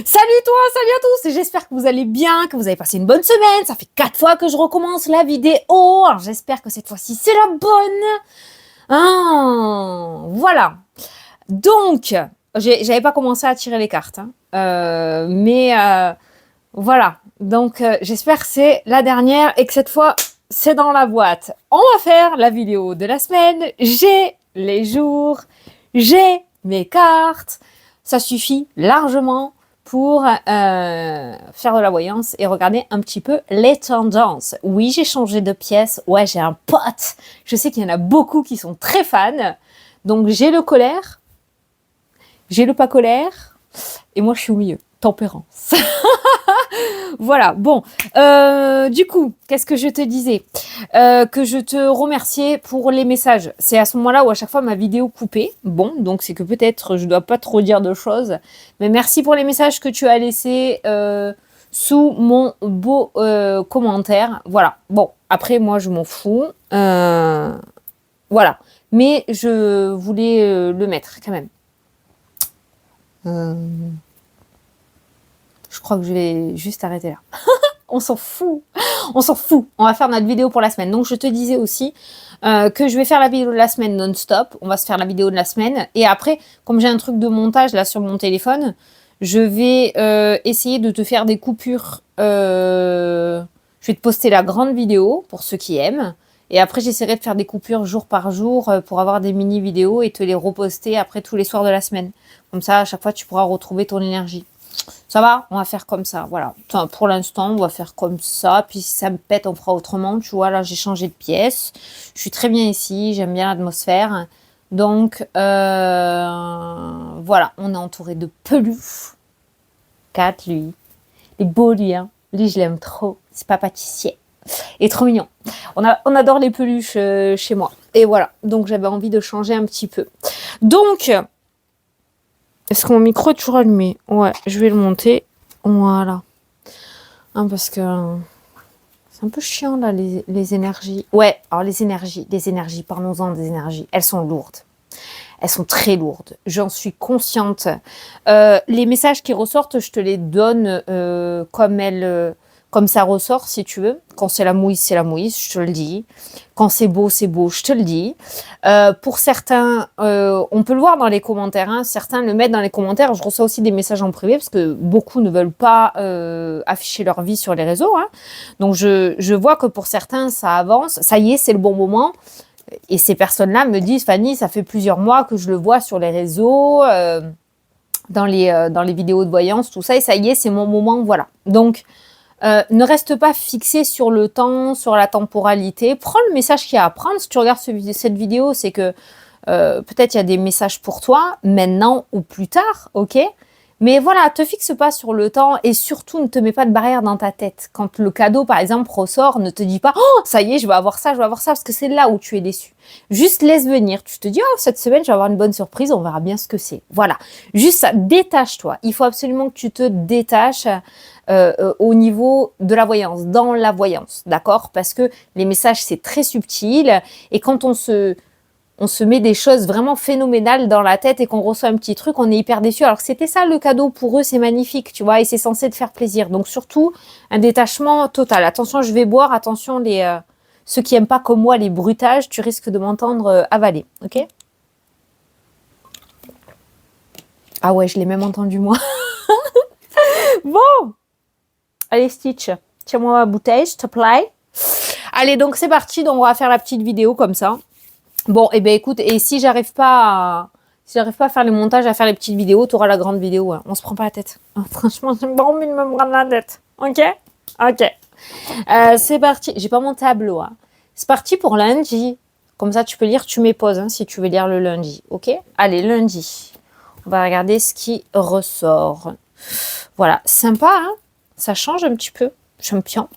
Salut toi, salut à tous, j'espère que vous allez bien, que vous avez passé une bonne semaine. Ça fait 4 fois que je recommence la vidéo. Alors j'espère que cette fois-ci c'est la bonne. Voilà. Donc, j'avais pas commencé à tirer les cartes, hein. Voilà. Donc j'espère que c'est la dernière et que cette fois c'est dans la boîte. On va faire la vidéo de la semaine. J'ai les jours, j'ai mes cartes. Ça suffit largement pour faire de la voyance et regarder un petit peu les tendances. Oui, j'ai changé de pièce. Ouais, j'ai un pote. Je sais qu'il y en a beaucoup qui sont très fans. Donc, j'ai le colère, j'ai le pas colère, et moi, je suis au milieu. Tempérance. Voilà, bon. Du coup, qu'est-ce que je te disais que je te remerciais pour les messages. C'est à ce moment-là où à chaque fois ma vidéo coupait. Bon, donc c'est que peut-être je dois pas trop dire de choses. Mais merci pour les messages que tu as laissés sous mon beau commentaire. Voilà, bon, après moi je m'en fous. Voilà, mais je voulais le mettre quand même. Je crois que je vais juste arrêter là. On s'en fout. On s'en fout. On va faire notre vidéo pour la semaine. Donc, je te disais aussi que je vais faire la vidéo de la semaine non-stop. On va se faire la vidéo de la semaine. Et après, comme j'ai un truc de montage là sur mon téléphone, je vais essayer de te faire des coupures. Je vais te poster la grande vidéo pour ceux qui aiment. Et après, j'essaierai de faire des coupures jour par jour pour avoir des mini-vidéos et te les reposter après tous les soirs de la semaine. Comme ça, à chaque fois, tu pourras retrouver ton énergie. Ça va, on va faire comme ça, voilà. Enfin, pour l'instant, on va faire comme ça. Puis si ça me pète, on fera autrement. Tu vois, là, j'ai changé de pièce. Je suis très bien ici, j'aime bien l'atmosphère. Donc, voilà, on est entouré de peluches. 4, lui. Les beaux liens. Lui, je l'aime trop. C'est pas pâtissier. Et trop mignon. On adore les peluches chez moi. Et voilà, donc j'avais envie de changer un petit peu. Donc... Est-ce que mon micro est toujours allumé? Ouais, je vais le monter. Voilà. Parce que c'est un peu chiant, là, les énergies. Ouais, alors les énergies, parlons-en des énergies. Elles sont lourdes. Elles sont très lourdes. J'en suis consciente. Les messages qui ressortent, je te les donne comme ça ressort, si tu veux. Quand c'est la mouise, je te le dis. Quand c'est beau, je te le dis. Pour certains, on peut le voir dans les commentaires, hein, certains le mettent dans les commentaires. Je reçois aussi des messages en privé parce que beaucoup ne veulent pas afficher leur vie sur les réseaux, hein. Donc, je vois que pour certains, ça avance. Ça y est, c'est le bon moment. Et ces personnes-là me disent, Fanny, ça fait plusieurs mois que je le vois sur les réseaux, dans les vidéos de voyance, tout ça. Et ça y est, c'est mon moment, voilà. Donc, ne reste pas fixé sur le temps, sur la temporalité. Prends le message qu'il y a à prendre. Si tu regardes cette vidéo, c'est que peut-être il y a des messages pour toi, maintenant ou plus tard, ok? Mais voilà, te fixe pas sur le temps et surtout ne te mets pas de barrière dans ta tête. Quand le cadeau, par exemple, ressort, ne te dis pas « Oh, ça y est, je vais avoir ça », parce que c'est là où tu es déçu. Juste laisse venir. Tu te dis « Oh, cette semaine, je vais avoir une bonne surprise, on verra bien ce que c'est. » Voilà. Juste ça, détache-toi. Il faut absolument que tu te détaches au niveau de la voyance, dans la voyance, d'accord? Parce que les messages, c'est très subtil et quand on se met des choses vraiment phénoménales dans la tête et qu'on reçoit un petit truc, on est hyper déçu. Alors que c'était ça le cadeau pour eux, c'est magnifique, tu vois, et c'est censé te faire plaisir. Donc surtout, un détachement total. Attention, je vais boire, attention, ceux qui n'aiment pas comme moi les bruitages, tu risques de m'entendre avaler, ok? Ah ouais, je l'ai même entendu moi. Bon, allez Stitch, tiens-moi ma bouteille, s'il te plaît. Allez, donc c'est parti, donc on va faire la petite vidéo comme ça. Bon, et ben écoute, et si j'arrive pas à faire les montages, à faire les petites vidéos, tu auras la grande vidéo. Hein. On se prend pas la tête. Hein, franchement, j'ai pas envie de me prendre la tête. Ok? Ok. C'est parti. J'ai pas mon tableau. Hein. C'est parti pour lundi. Comme ça, tu peux lire, tu mets pause hein, si tu veux lire le lundi. Ok? Allez, lundi. On va regarder ce qui ressort. Voilà. Sympa, hein? Ça change un petit peu. Champion.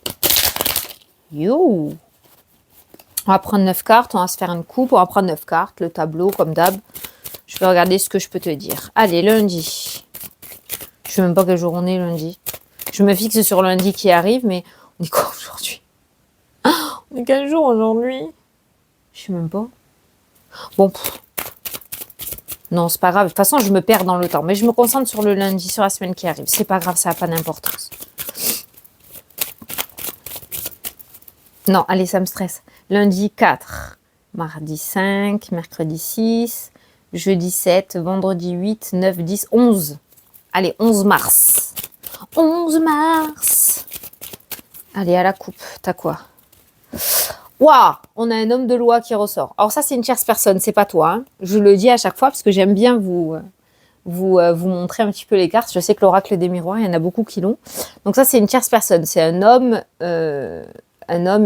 You! On va prendre 9 cartes, on va se faire une coupe, on va prendre 9 cartes, le tableau comme d'hab. Je vais regarder ce que je peux te dire. Allez, lundi. Je ne sais même pas quel jour on est lundi. Je me fixe sur lundi qui arrive, mais on est quoi aujourd'hui? On est quel jour aujourd'hui? Je sais même pas. Bon, Non, c'est pas grave. De toute façon, je me perds dans le temps. Mais je me concentre sur le lundi, sur la semaine qui arrive. C'est pas grave, ça n'a pas d'importance. Non, allez, ça me stresse. Lundi 4, mardi 5, mercredi 6, jeudi 7, vendredi 8, 9, 10, 11. Allez, 11 mars. 11 mars. Allez, à la coupe. T'as quoi? Waouh, on a un homme de loi qui ressort. Alors ça, c'est une tierce personne, c'est pas toi. Hein. Je le dis à chaque fois parce que j'aime bien vous montrer un petit peu les cartes. Je sais que l'oracle des miroirs, il y en a beaucoup qui l'ont. Donc ça, c'est une tierce personne. C'est un homme,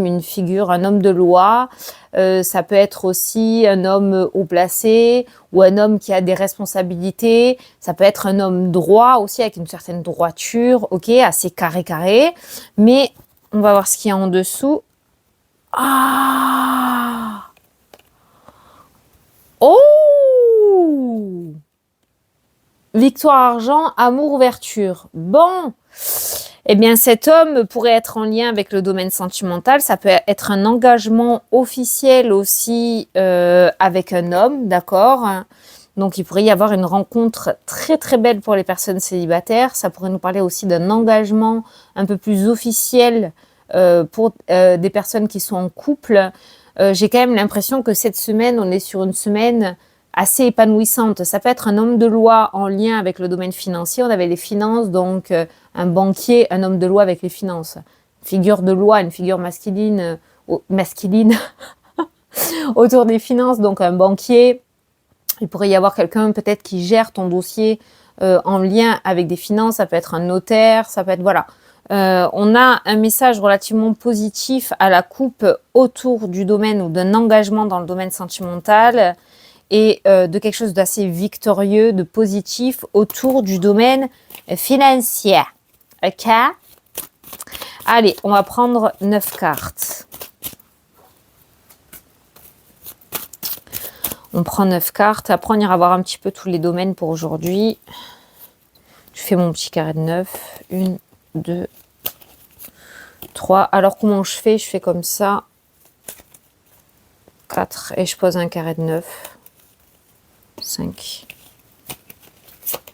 une figure, un homme de loi. Ça peut être aussi un homme haut placé ou un homme qui a des responsabilités. Ça peut être un homme droit aussi avec une certaine droiture, ok, assez carré. Mais on va voir ce qu'il y a en dessous. Ah! Oh! Victoire, argent, amour, ouverture. Bon. Eh bien, cet homme pourrait être en lien avec le domaine sentimental. Ça peut être un engagement officiel aussi avec un homme, d'accord? Donc, il pourrait y avoir une rencontre très, très belle pour les personnes célibataires. Ça pourrait nous parler aussi d'un engagement un peu plus officiel pour des personnes qui sont en couple. J'ai quand même l'impression que cette semaine, on est sur une semaine assez épanouissante. Ça peut être un homme de loi en lien avec le domaine financier. On avait les finances, donc un banquier, un homme de loi avec les finances. Figure de loi, une figure masculine autour des finances, donc un banquier. Il pourrait y avoir quelqu'un peut-être qui gère ton dossier en lien avec des finances. Ça peut être un notaire, ça peut être... Voilà. On a un message relativement positif à la coupe autour du domaine ou d'un engagement dans le domaine sentimental et de quelque chose d'assez victorieux, de positif autour du domaine financier. Ok? Allez, on va prendre 9 cartes. On prend 9 cartes. Après, on ira voir un petit peu tous les domaines pour aujourd'hui. Je fais mon petit carré de 9. 1, 2, 3. Alors, comment je fais? Je fais comme ça. 4. Et je pose un carré de 9. 5.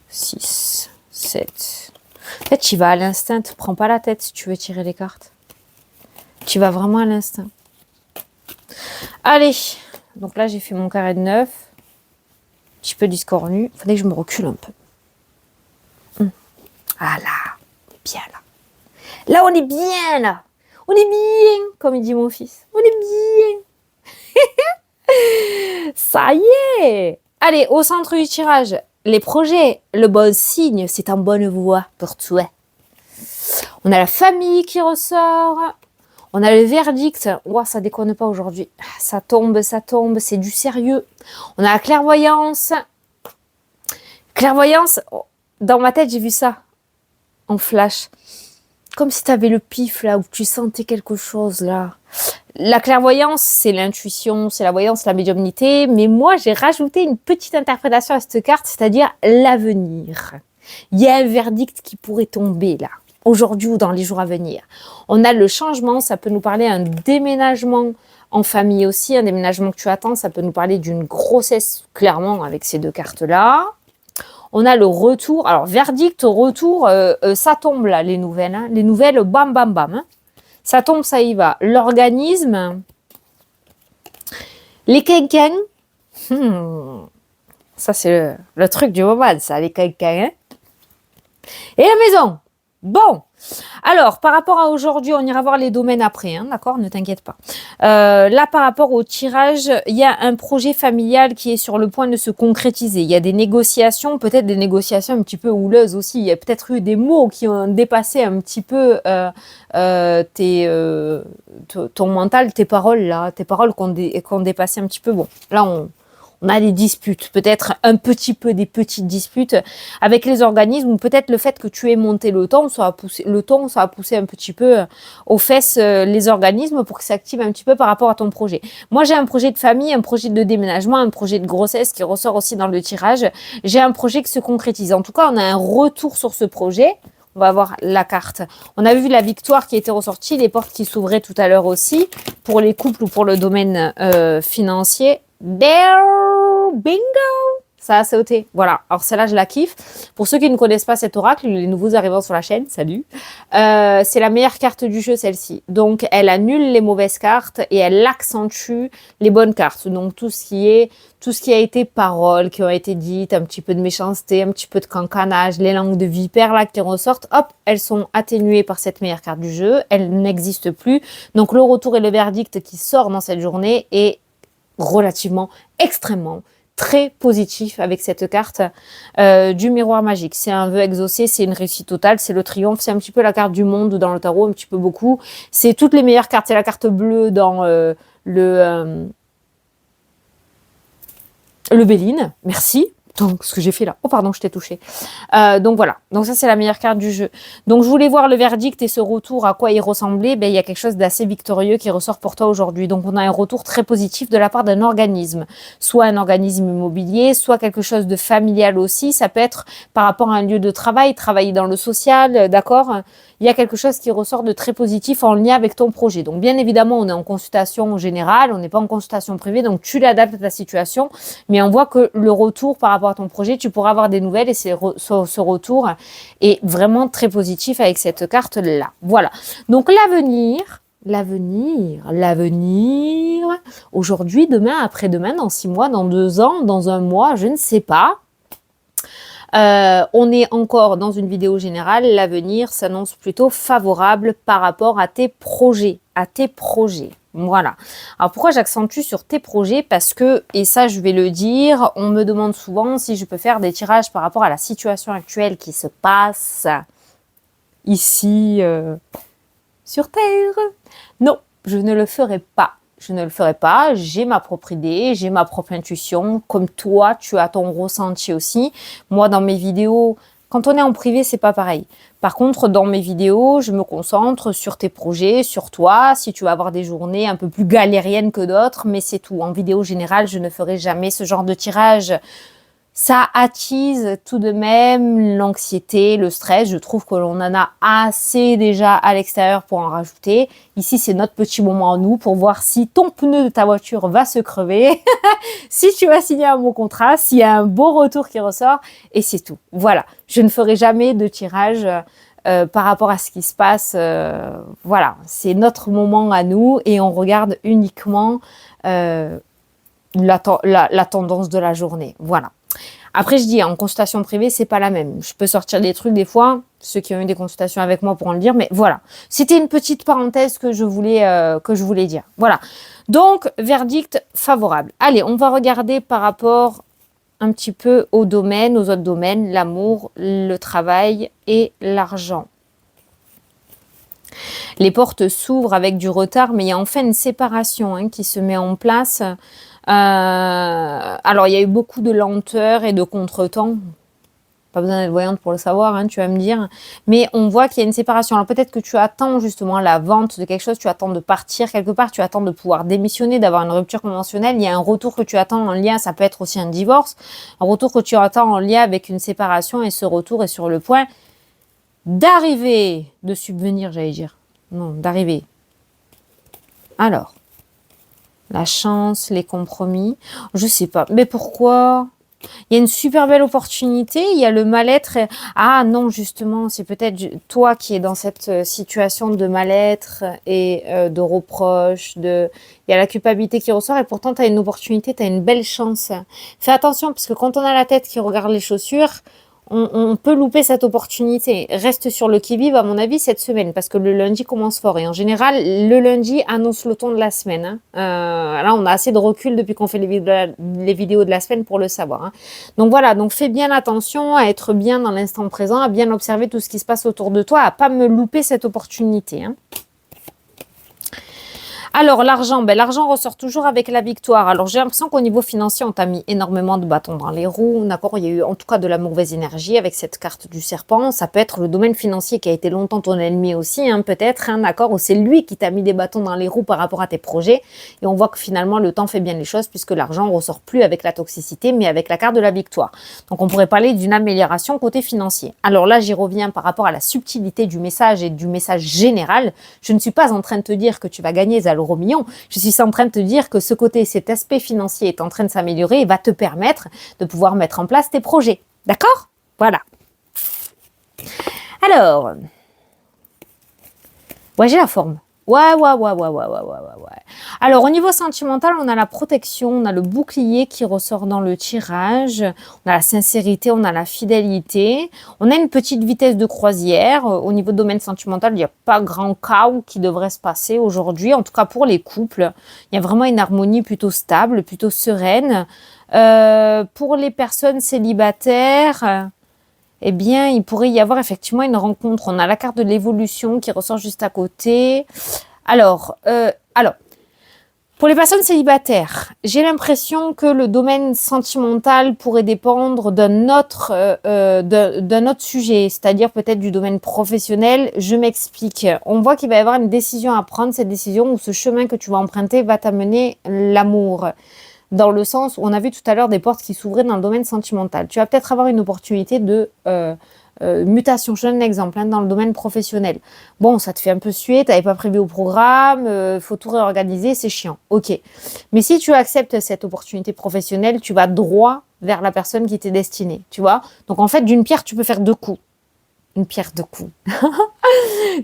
6. 7. En fait, tu vas à l'instinct. Ne prends pas la tête si tu veux tirer les cartes. Tu vas vraiment à l'instinct. Allez. Donc là, j'ai fait mon carré de 9. Un petit peu discornu. Il fallait que je me recule un peu. Ah là. Bien là. Là, on est bien, là. On est bien, comme il dit mon fils. On est bien. Ça y est. Allez, au centre du tirage, les projets, le bon signe, c'est en bonne voie pour toi. On a la famille qui ressort. On a le verdict. Ouah, ça déconne pas aujourd'hui. Ça tombe, c'est du sérieux. On a la clairvoyance. Clairvoyance, dans ma tête, j'ai vu ça en flash. Comme si tu avais le pif là, où tu sentais quelque chose là. La clairvoyance, c'est l'intuition, c'est la voyance, la médiumnité. Mais moi, j'ai rajouté une petite interprétation à cette carte, c'est-à-dire l'avenir. Il y a un verdict qui pourrait tomber là, aujourd'hui ou dans les jours à venir. On a le changement, ça peut nous parler d'un déménagement en famille aussi, un déménagement que tu attends. Ça peut nous parler d'une grossesse, clairement, avec ces deux cartes-là. On a le retour. Alors, verdict, retour, ça tombe là, les nouvelles. Hein. Les nouvelles, bam, bam, bam. Hein. Ça tombe, ça y va. L'organisme. Les quinquins. Ça, c'est le truc du moment, ça, les quinquins. Hein. Et la maison. Bon. Alors, par rapport à aujourd'hui, on ira voir les domaines après, hein, d'accord? Ne t'inquiète pas. Là, par rapport au tirage, il y a un projet familial qui est sur le point de se concrétiser. Il y a des négociations, peut-être des négociations un petit peu houleuses aussi. Il y a peut-être eu des mots qui ont dépassé un petit peu ton mental, tes paroles là, tes paroles qu'on dépassé un petit peu. Bon, là, on a des disputes, peut-être un petit peu des petites disputes avec les organismes, ou peut-être le fait que tu aies monté le ton, ça a poussé un petit peu aux fesses les organismes pour que ça active un petit peu par rapport à ton projet. Moi, j'ai un projet de famille, un projet de déménagement, un projet de grossesse qui ressort aussi dans le tirage. J'ai un projet qui se concrétise. En tout cas, on a un retour sur ce projet. On va voir la carte. On a vu la victoire qui était ressortie, les portes qui s'ouvraient tout à l'heure aussi, pour les couples ou pour le domaine financier. Bingo! ça a sauté. Voilà. Alors celle-là, je la kiffe. Pour ceux qui ne connaissent pas cet oracle, les nouveaux arrivants sur la chaîne, salut. C'est la meilleure carte du jeu, celle-ci. Donc, elle annule les mauvaises cartes et elle accentue les bonnes cartes. Donc, tout ce qui a été paroles qui ont été dites, un petit peu de méchanceté, un petit peu de cancanage, les langues de vipère là qui ressortent, hop, elles sont atténuées par cette meilleure carte du jeu. Elles n'existent plus. Donc, le retour et le verdict qui sort dans cette journée est relativement, extrêmement très positif avec cette carte du miroir magique. C'est un vœu exaucé, c'est une réussite totale, c'est le triomphe, c'est un petit peu la carte du monde dans le tarot, un petit peu beaucoup. C'est toutes les meilleures cartes, c'est la carte bleue dans le Béline, merci. Donc, ce que j'ai fait là. Oh, pardon, je t'ai touché. Donc, voilà. Donc, ça, c'est la meilleure carte du jeu. Donc, je voulais voir le verdict et ce retour, à quoi il ressemblait. Ben, il y a quelque chose d'assez victorieux qui ressort pour toi aujourd'hui. Donc, on a un retour très positif de la part d'un organisme. Soit un organisme immobilier, soit quelque chose de familial aussi. Ça peut être par rapport à un lieu de travail, travailler dans le social, d'accord ? Il y a quelque chose qui ressort de très positif en lien avec ton projet. Donc, bien évidemment, on est en consultation générale, on n'est pas en consultation privée, donc tu l'adaptes à ta situation. Mais on voit que le retour par rapport à ton projet, tu pourras avoir des nouvelles et ce retour est vraiment très positif avec cette carte-là. Voilà. Donc, l'avenir, aujourd'hui, demain, après-demain, dans 6 mois, dans 2 ans, dans 1 mois, je ne sais pas. On est encore dans une vidéo générale. L'avenir s'annonce plutôt favorable par rapport à tes projets, Voilà. Alors, pourquoi j'accentue sur tes projets? Parce que, et ça, je vais le dire, on me demande souvent si je peux faire des tirages par rapport à la situation actuelle qui se passe ici sur Terre. Non, je ne le ferai pas. J'ai ma propre idée, j'ai ma propre intuition. Comme toi, tu as ton ressenti aussi. Moi, dans mes vidéos, quand on est en privé, c'est pas pareil. Par contre, dans mes vidéos, je me concentre sur tes projets, sur toi. Si tu vas avoir des journées un peu plus galériennes que d'autres, mais c'est tout. En vidéo générale, je ne ferai jamais ce genre de tirage. Ça attise tout de même l'anxiété, le stress. Je trouve que l'on en a assez déjà à l'extérieur pour en rajouter. Ici, c'est notre petit moment à nous pour voir si ton pneu de ta voiture va se crever, si tu vas signer un bon contrat, s'il y a un beau retour qui ressort, et c'est tout. Voilà. Je ne ferai jamais de tirage par rapport à ce qui se passe. Voilà. C'est notre moment à nous et on regarde uniquement la tendance de la journée. Voilà. Après, je dis, en consultation privée, c'est pas la même. Je peux sortir des trucs des fois. Ceux qui ont eu des consultations avec moi pourront le dire. Mais voilà. C'était une petite parenthèse que je voulais dire. Voilà. Donc, verdict favorable. Allez, on va regarder par rapport un petit peu aux autres domaines, l'amour, le travail et l'argent. Les portes s'ouvrent avec du retard, mais il y a enfin une séparation qui se met en place. Alors, il y a eu beaucoup de lenteur et de contretemps. Pas besoin d'être voyante pour le savoir, tu vas me dire. Mais on voit qu'il y a une séparation. Alors, peut-être que tu attends justement la vente de quelque chose, tu attends de partir quelque part, tu attends de pouvoir démissionner, d'avoir une rupture conventionnelle. Il y a un retour que tu attends en lien, ça peut être aussi un divorce, un retour que tu attends en lien avec une séparation et ce retour est sur le point d'arriver, de subvenir, j'allais dire. Non, d'arriver. Alors. La chance, les compromis, je sais pas. Mais pourquoi? Il y a une super belle opportunité, il y a le mal-être. Ah non, justement, c'est peut-être toi qui es dans cette situation de mal-être et de reproche. Il y a la culpabilité qui ressort et pourtant tu as une opportunité, tu as une belle chance. Fais attention parce que quand on a la tête qui regarde les chaussures, on peut louper cette opportunité. Reste sur le qui-vive, à mon avis, cette semaine, parce que le lundi commence fort. Et en général, le lundi annonce le ton de la semaine. Là, on a assez de recul depuis qu'on fait les vidéos de la semaine pour le savoir. Donc voilà, donc fais bien attention à être bien dans l'instant présent, à bien observer tout ce qui se passe autour de toi, à pas me louper cette opportunité. Alors, l'argent, l'argent ressort toujours avec la victoire. Alors, j'ai l'impression qu'au niveau financier, on t'a mis énormément de bâtons dans les roues. D'accord, il y a eu en tout cas de la mauvaise énergie avec cette carte du serpent. Ça peut être le domaine financier qui a été longtemps ton ennemi aussi, peut-être, d'accord, ou c'est lui qui t'a mis des bâtons dans les roues par rapport à tes projets. Et on voit que finalement, le temps fait bien les choses puisque l'argent ne ressort plus avec la toxicité, mais avec la carte de la victoire. Donc, on pourrait parler d'une amélioration côté financier. Alors là, j'y reviens par rapport à la subtilité du message et du message général. Je ne suis pas en train de te dire que tu vas gagner à l'euro million. Je suis en train de te dire que ce côté, cet aspect financier est en train de s'améliorer et va te permettre de pouvoir mettre en place tes projets. D'accord? Voilà. Alors, ouais, j'ai la forme. Ouais. Alors, au niveau sentimental, on a la protection, on a le bouclier qui ressort dans le tirage, on a la sincérité, on a la fidélité, on a une petite vitesse de croisière. Au niveau du domaine sentimental, il n'y a pas grand chaos qui devrait se passer aujourd'hui, en tout cas pour les couples. Il y a vraiment une harmonie plutôt stable, plutôt sereine. Pour les personnes célibataires, eh bien, il pourrait y avoir effectivement une rencontre. On a la carte de l'évolution qui ressort juste à côté. Alors, pour les personnes célibataires, j'ai l'impression que le domaine sentimental pourrait dépendre d'un autre sujet, c'est-à-dire peut-être du domaine professionnel. Je m'explique. On voit qu'il va y avoir une décision à prendre, cette décision où ce chemin que tu vas emprunter va t'amener l'amour. Dans le sens où on a vu tout à l'heure des portes qui s'ouvraient dans le domaine sentimental. Tu vas peut-être avoir une opportunité de mutation. Je donne un exemple dans le domaine professionnel. Bon, ça te fait un peu suer, tu n'avais pas prévu au programme, faut tout réorganiser, c'est chiant. Ok. Mais si tu acceptes cette opportunité professionnelle, tu vas droit vers la personne qui t'est destinée. Tu vois? Donc en fait, d'une pierre, tu peux faire deux coups. Une pierre, deux coups.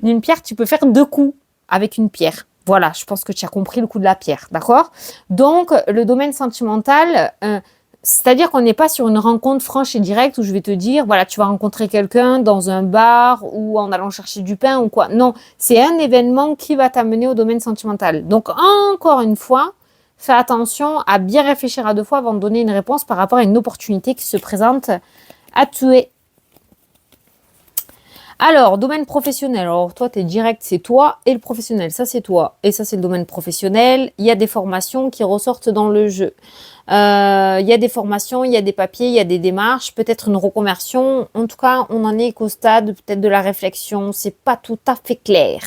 D'une pierre, tu peux faire deux coups avec une pierre. Voilà, je pense que tu as compris le coup de la pierre, d'accord? Donc, le domaine sentimental, c'est-à-dire qu'on n'est pas sur une rencontre franche et directe où je vais te dire, voilà, tu vas rencontrer quelqu'un dans un bar ou en allant chercher du pain ou quoi. Non, c'est un événement qui va t'amener au domaine sentimental. Donc, encore une fois, fais attention à bien réfléchir à deux fois avant de donner une réponse par rapport à une opportunité qui se présente à tuer. Alors, domaine professionnel. Alors, toi, tu es direct, c'est toi. Et le professionnel, ça, c'est toi. Et ça, c'est le domaine professionnel. Il y a des formations qui ressortent dans le jeu. Il y a des formations, il y a des papiers, il y a des démarches, peut-être une reconversion. En tout cas, on en est qu'au stade peut-être de la réflexion. C'est pas tout à fait clair.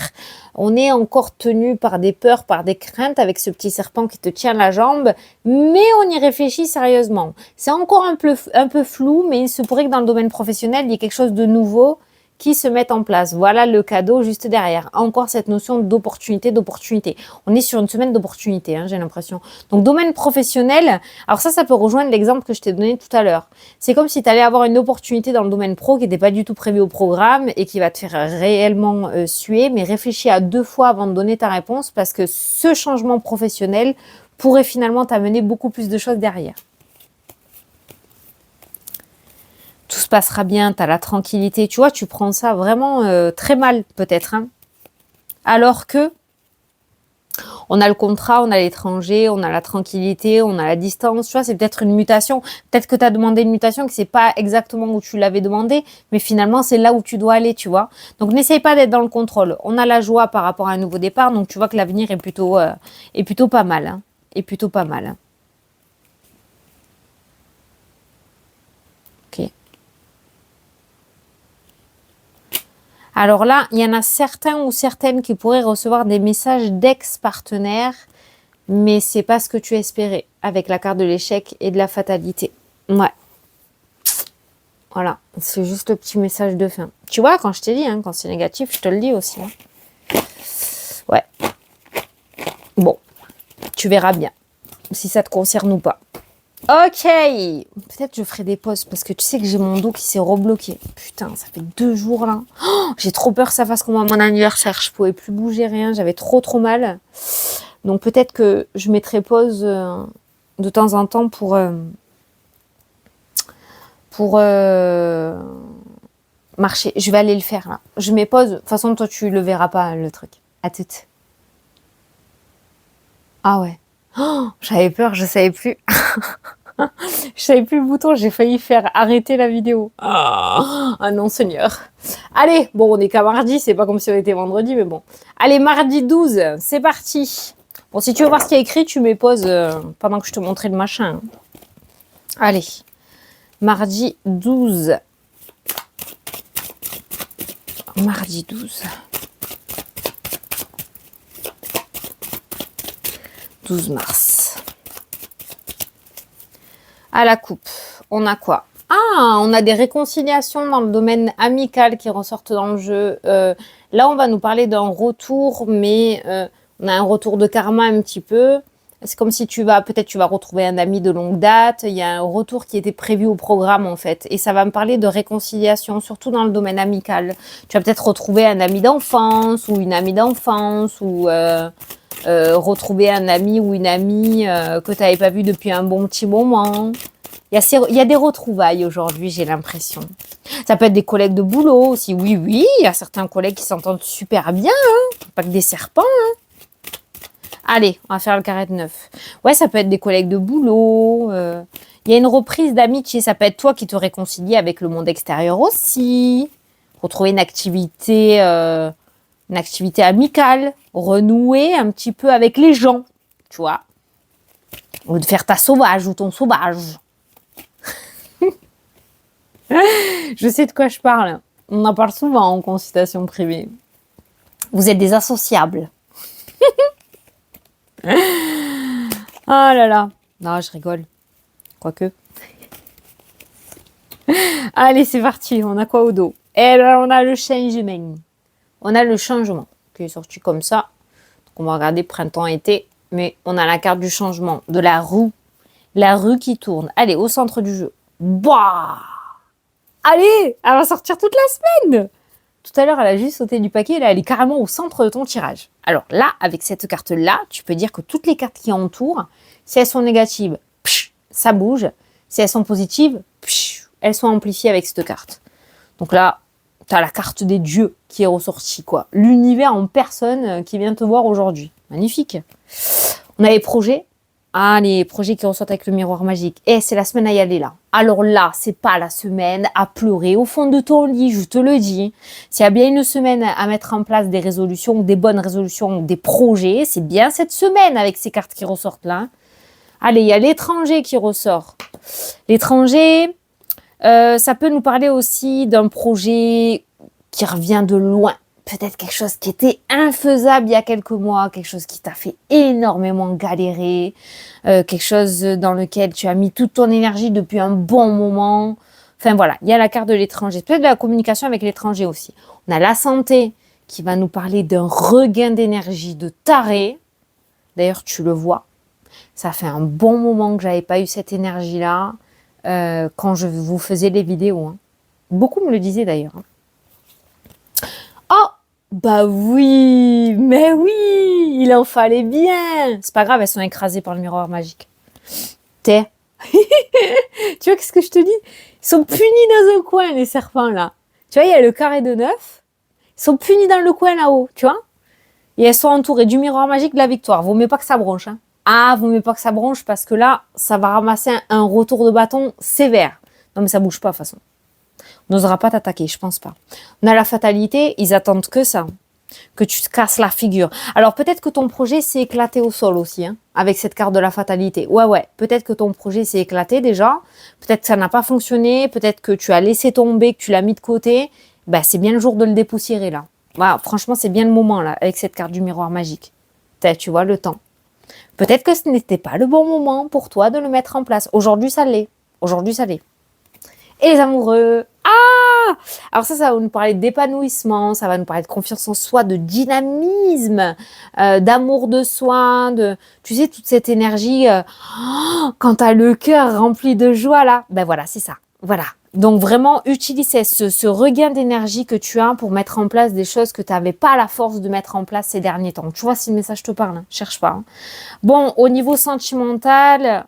On est encore tenu par des peurs, par des craintes avec ce petit serpent qui te tient la jambe. Mais on y réfléchit sérieusement. C'est encore un peu flou, mais il se pourrait que dans le domaine professionnel, il y ait quelque chose de nouveau qui se mettent en place. Voilà le cadeau juste derrière. Encore cette notion d'opportunité. On est sur une semaine d'opportunité, j'ai l'impression. Donc, domaine professionnel, alors ça peut rejoindre l'exemple que je t'ai donné tout à l'heure. C'est comme si tu allais avoir une opportunité dans le domaine pro qui n'était pas du tout prévue au programme et qui va te faire réellement suer, mais réfléchis à deux fois avant de donner ta réponse parce que ce changement professionnel pourrait finalement t'amener beaucoup plus de choses derrière. Tout se passera bien, tu as la tranquillité. Tu vois, tu prends ça vraiment très mal, peut-être. Alors que on a le contrat, on a l'étranger, on a la tranquillité, on a la distance. Tu vois, c'est peut-être une mutation. Peut-être que tu as demandé une mutation, que c'est pas exactement où tu l'avais demandé, mais finalement, c'est là où tu dois aller, tu vois. Donc, n'essaye pas d'être dans le contrôle. On a la joie par rapport à un nouveau départ, donc tu vois que l'avenir est plutôt pas mal. Est plutôt pas mal. Ok. Alors là, il y en a certains ou certaines qui pourraient recevoir des messages d'ex-partenaires, mais c'est pas ce que tu espérais avec la carte de l'échec et de la fatalité. Ouais. Voilà, c'est juste le petit message de fin. Tu vois, quand je t'ai dit, quand c'est négatif, je te le dis aussi. Ouais. Bon, tu verras bien si ça te concerne ou pas. Ok, peut-être je ferai des pauses parce que tu sais que j'ai mon dos qui s'est rebloqué. Putain, ça fait 2 jours là. Oh, j'ai trop peur que ça fasse comme à mon anniversaire. Je pouvais plus bouger rien, j'avais trop mal. Donc peut-être que je mettrai pause de temps en temps pour marcher. Je vais aller le faire là. Je mets pause. De toute façon, toi tu le verras pas le truc. À toute. Ah ouais. Oh, j'avais peur, je savais plus. Je savais plus le bouton, j'ai failli faire arrêter la vidéo. Ah non, Seigneur. Allez, bon, on est qu'à mardi, c'est pas comme si on était vendredi, mais bon. Allez, mardi 12, c'est parti. Bon, si tu veux voir ce qu'il y a écrit, tu mets pause pendant que je te montrais le machin. Allez, mardi 12. Mardi 12. 12 mars. À la coupe, on a quoi? Ah, on a des réconciliations dans le domaine amical qui ressortent dans le jeu. Là, on va nous parler d'un retour, mais On a un retour de karma un petit peu. C'est comme si peut-être tu vas retrouver un ami de longue date. Il y a un retour qui était prévu au programme, en fait. Et ça va me parler de réconciliation, surtout dans le domaine amical. Tu vas peut-être retrouver un ami d'enfance ou une amie d'enfance ou retrouver un ami ou une amie que tu n'avais pas vu depuis un bon petit moment. Il y a des retrouvailles aujourd'hui, j'ai l'impression. Ça peut être des collègues de boulot aussi. Oui, il y a certains collègues qui s'entendent super bien. Hein. Pas que des serpents. Hein. Allez, on va faire le carré de 9. Ouais, ça peut être des collègues de boulot. Il y a une reprise d'amitié. Ça peut être toi qui te réconcilies avec le monde extérieur aussi. Retrouver une activité amicale. Renouer un petit peu avec les gens. Tu vois. Ou de faire ta sauvage ou ton sauvage. Je sais de quoi je parle. On en parle souvent en consultation privée. Vous êtes des associables. Ah là là. Non, je rigole. Quoique. Allez, c'est parti. On a quoi au dos? Eh ben, on a le changement. On a le changement qui est sorti comme ça. Donc, on va regarder printemps-été. Mais on a la carte du changement. De la roue. La rue qui tourne. Allez, au centre du jeu. Bah! Allez, elle va sortir toute la semaine. Tout à l'heure, elle a juste sauté du paquet. Là, elle est carrément au centre de ton tirage. Alors là, avec cette carte-là, tu peux dire que toutes les cartes qui entourent, si elles sont négatives, ça bouge. Si elles sont positives, elles sont amplifiées avec cette carte. Donc là, tu as la carte des dieux qui est ressortie, quoi. L'univers en personne qui vient te voir aujourd'hui. Magnifique. On a les projets. Ah, les projets qui ressortent avec le miroir magique. Et c'est la semaine à y aller là. Alors là, c'est pas la semaine à pleurer au fond de ton lit, je te le dis. S'il y a bien une semaine à mettre en place des résolutions, des bonnes résolutions, des projets, c'est bien cette semaine avec ces cartes qui ressortent là. Allez, il y a l'étranger qui ressort. L'étranger, ça peut nous parler aussi d'un projet qui revient de loin. Peut-être quelque chose qui était infaisable il y a quelques mois, quelque chose qui t'a fait énormément galérer, quelque chose dans lequel tu as mis toute ton énergie depuis un bon moment. Enfin voilà, il y a la carte de l'étranger. Peut-être de la communication avec l'étranger aussi. On a la santé qui va nous parler d'un regain d'énergie de taré. D'ailleurs, tu le vois. Ça fait un bon moment que j'avais pas eu cette énergie-là quand je vous faisais les vidéos. Hein. Beaucoup me le disaient d'ailleurs. Hein. Oh, bah oui, mais oui, il en fallait bien. C'est pas grave, elles sont écrasées par le miroir magique. Tu vois qu'est-ce que je te dis? Ils sont punis dans un coin, les serpents, là. Tu vois, il y a le carré de 9. Ils sont punis dans le coin, là-haut, tu vois? Et elles sont entourées du miroir magique de la victoire. Vaut mieux pas que ça bronche. Hein. Ah, vaut mieux pas que ça bronche parce que là, ça va ramasser un retour de bâton sévère. Non, mais ça bouge pas, de toute façon. On n'osera pas t'attaquer, je pense pas. On a la fatalité, ils attendent que ça. Que tu te casses la figure. Alors, peut-être que ton projet s'est éclaté au sol aussi, hein, avec cette carte de la fatalité. Ouais. Peut-être que ton projet s'est éclaté déjà. Peut-être que ça n'a pas fonctionné. Peut-être que tu as laissé tomber, que tu l'as mis de côté. Ben, c'est bien le jour de le dépoussiérer, là. Voilà, franchement, c'est bien le moment, là, avec cette carte du miroir magique. Tu vois, le temps. Peut-être que ce n'était pas le bon moment pour toi de le mettre en place. Aujourd'hui, ça l'est. Aujourd'hui, ça l'est. Et les amoureux. Ah! Alors ça va nous parler d'épanouissement, ça va nous parler de confiance en soi, de dynamisme, d'amour de soi, tu sais, toute cette énergie, quand tu as le cœur rempli de joie, là, ben voilà, c'est ça. Voilà. Donc vraiment, utilise ce regain d'énergie que tu as pour mettre en place des choses que tu n'avais pas la force de mettre en place ces derniers temps. Tu vois si le message te parle, hein, cherche pas. Hein. Bon, au niveau sentimental...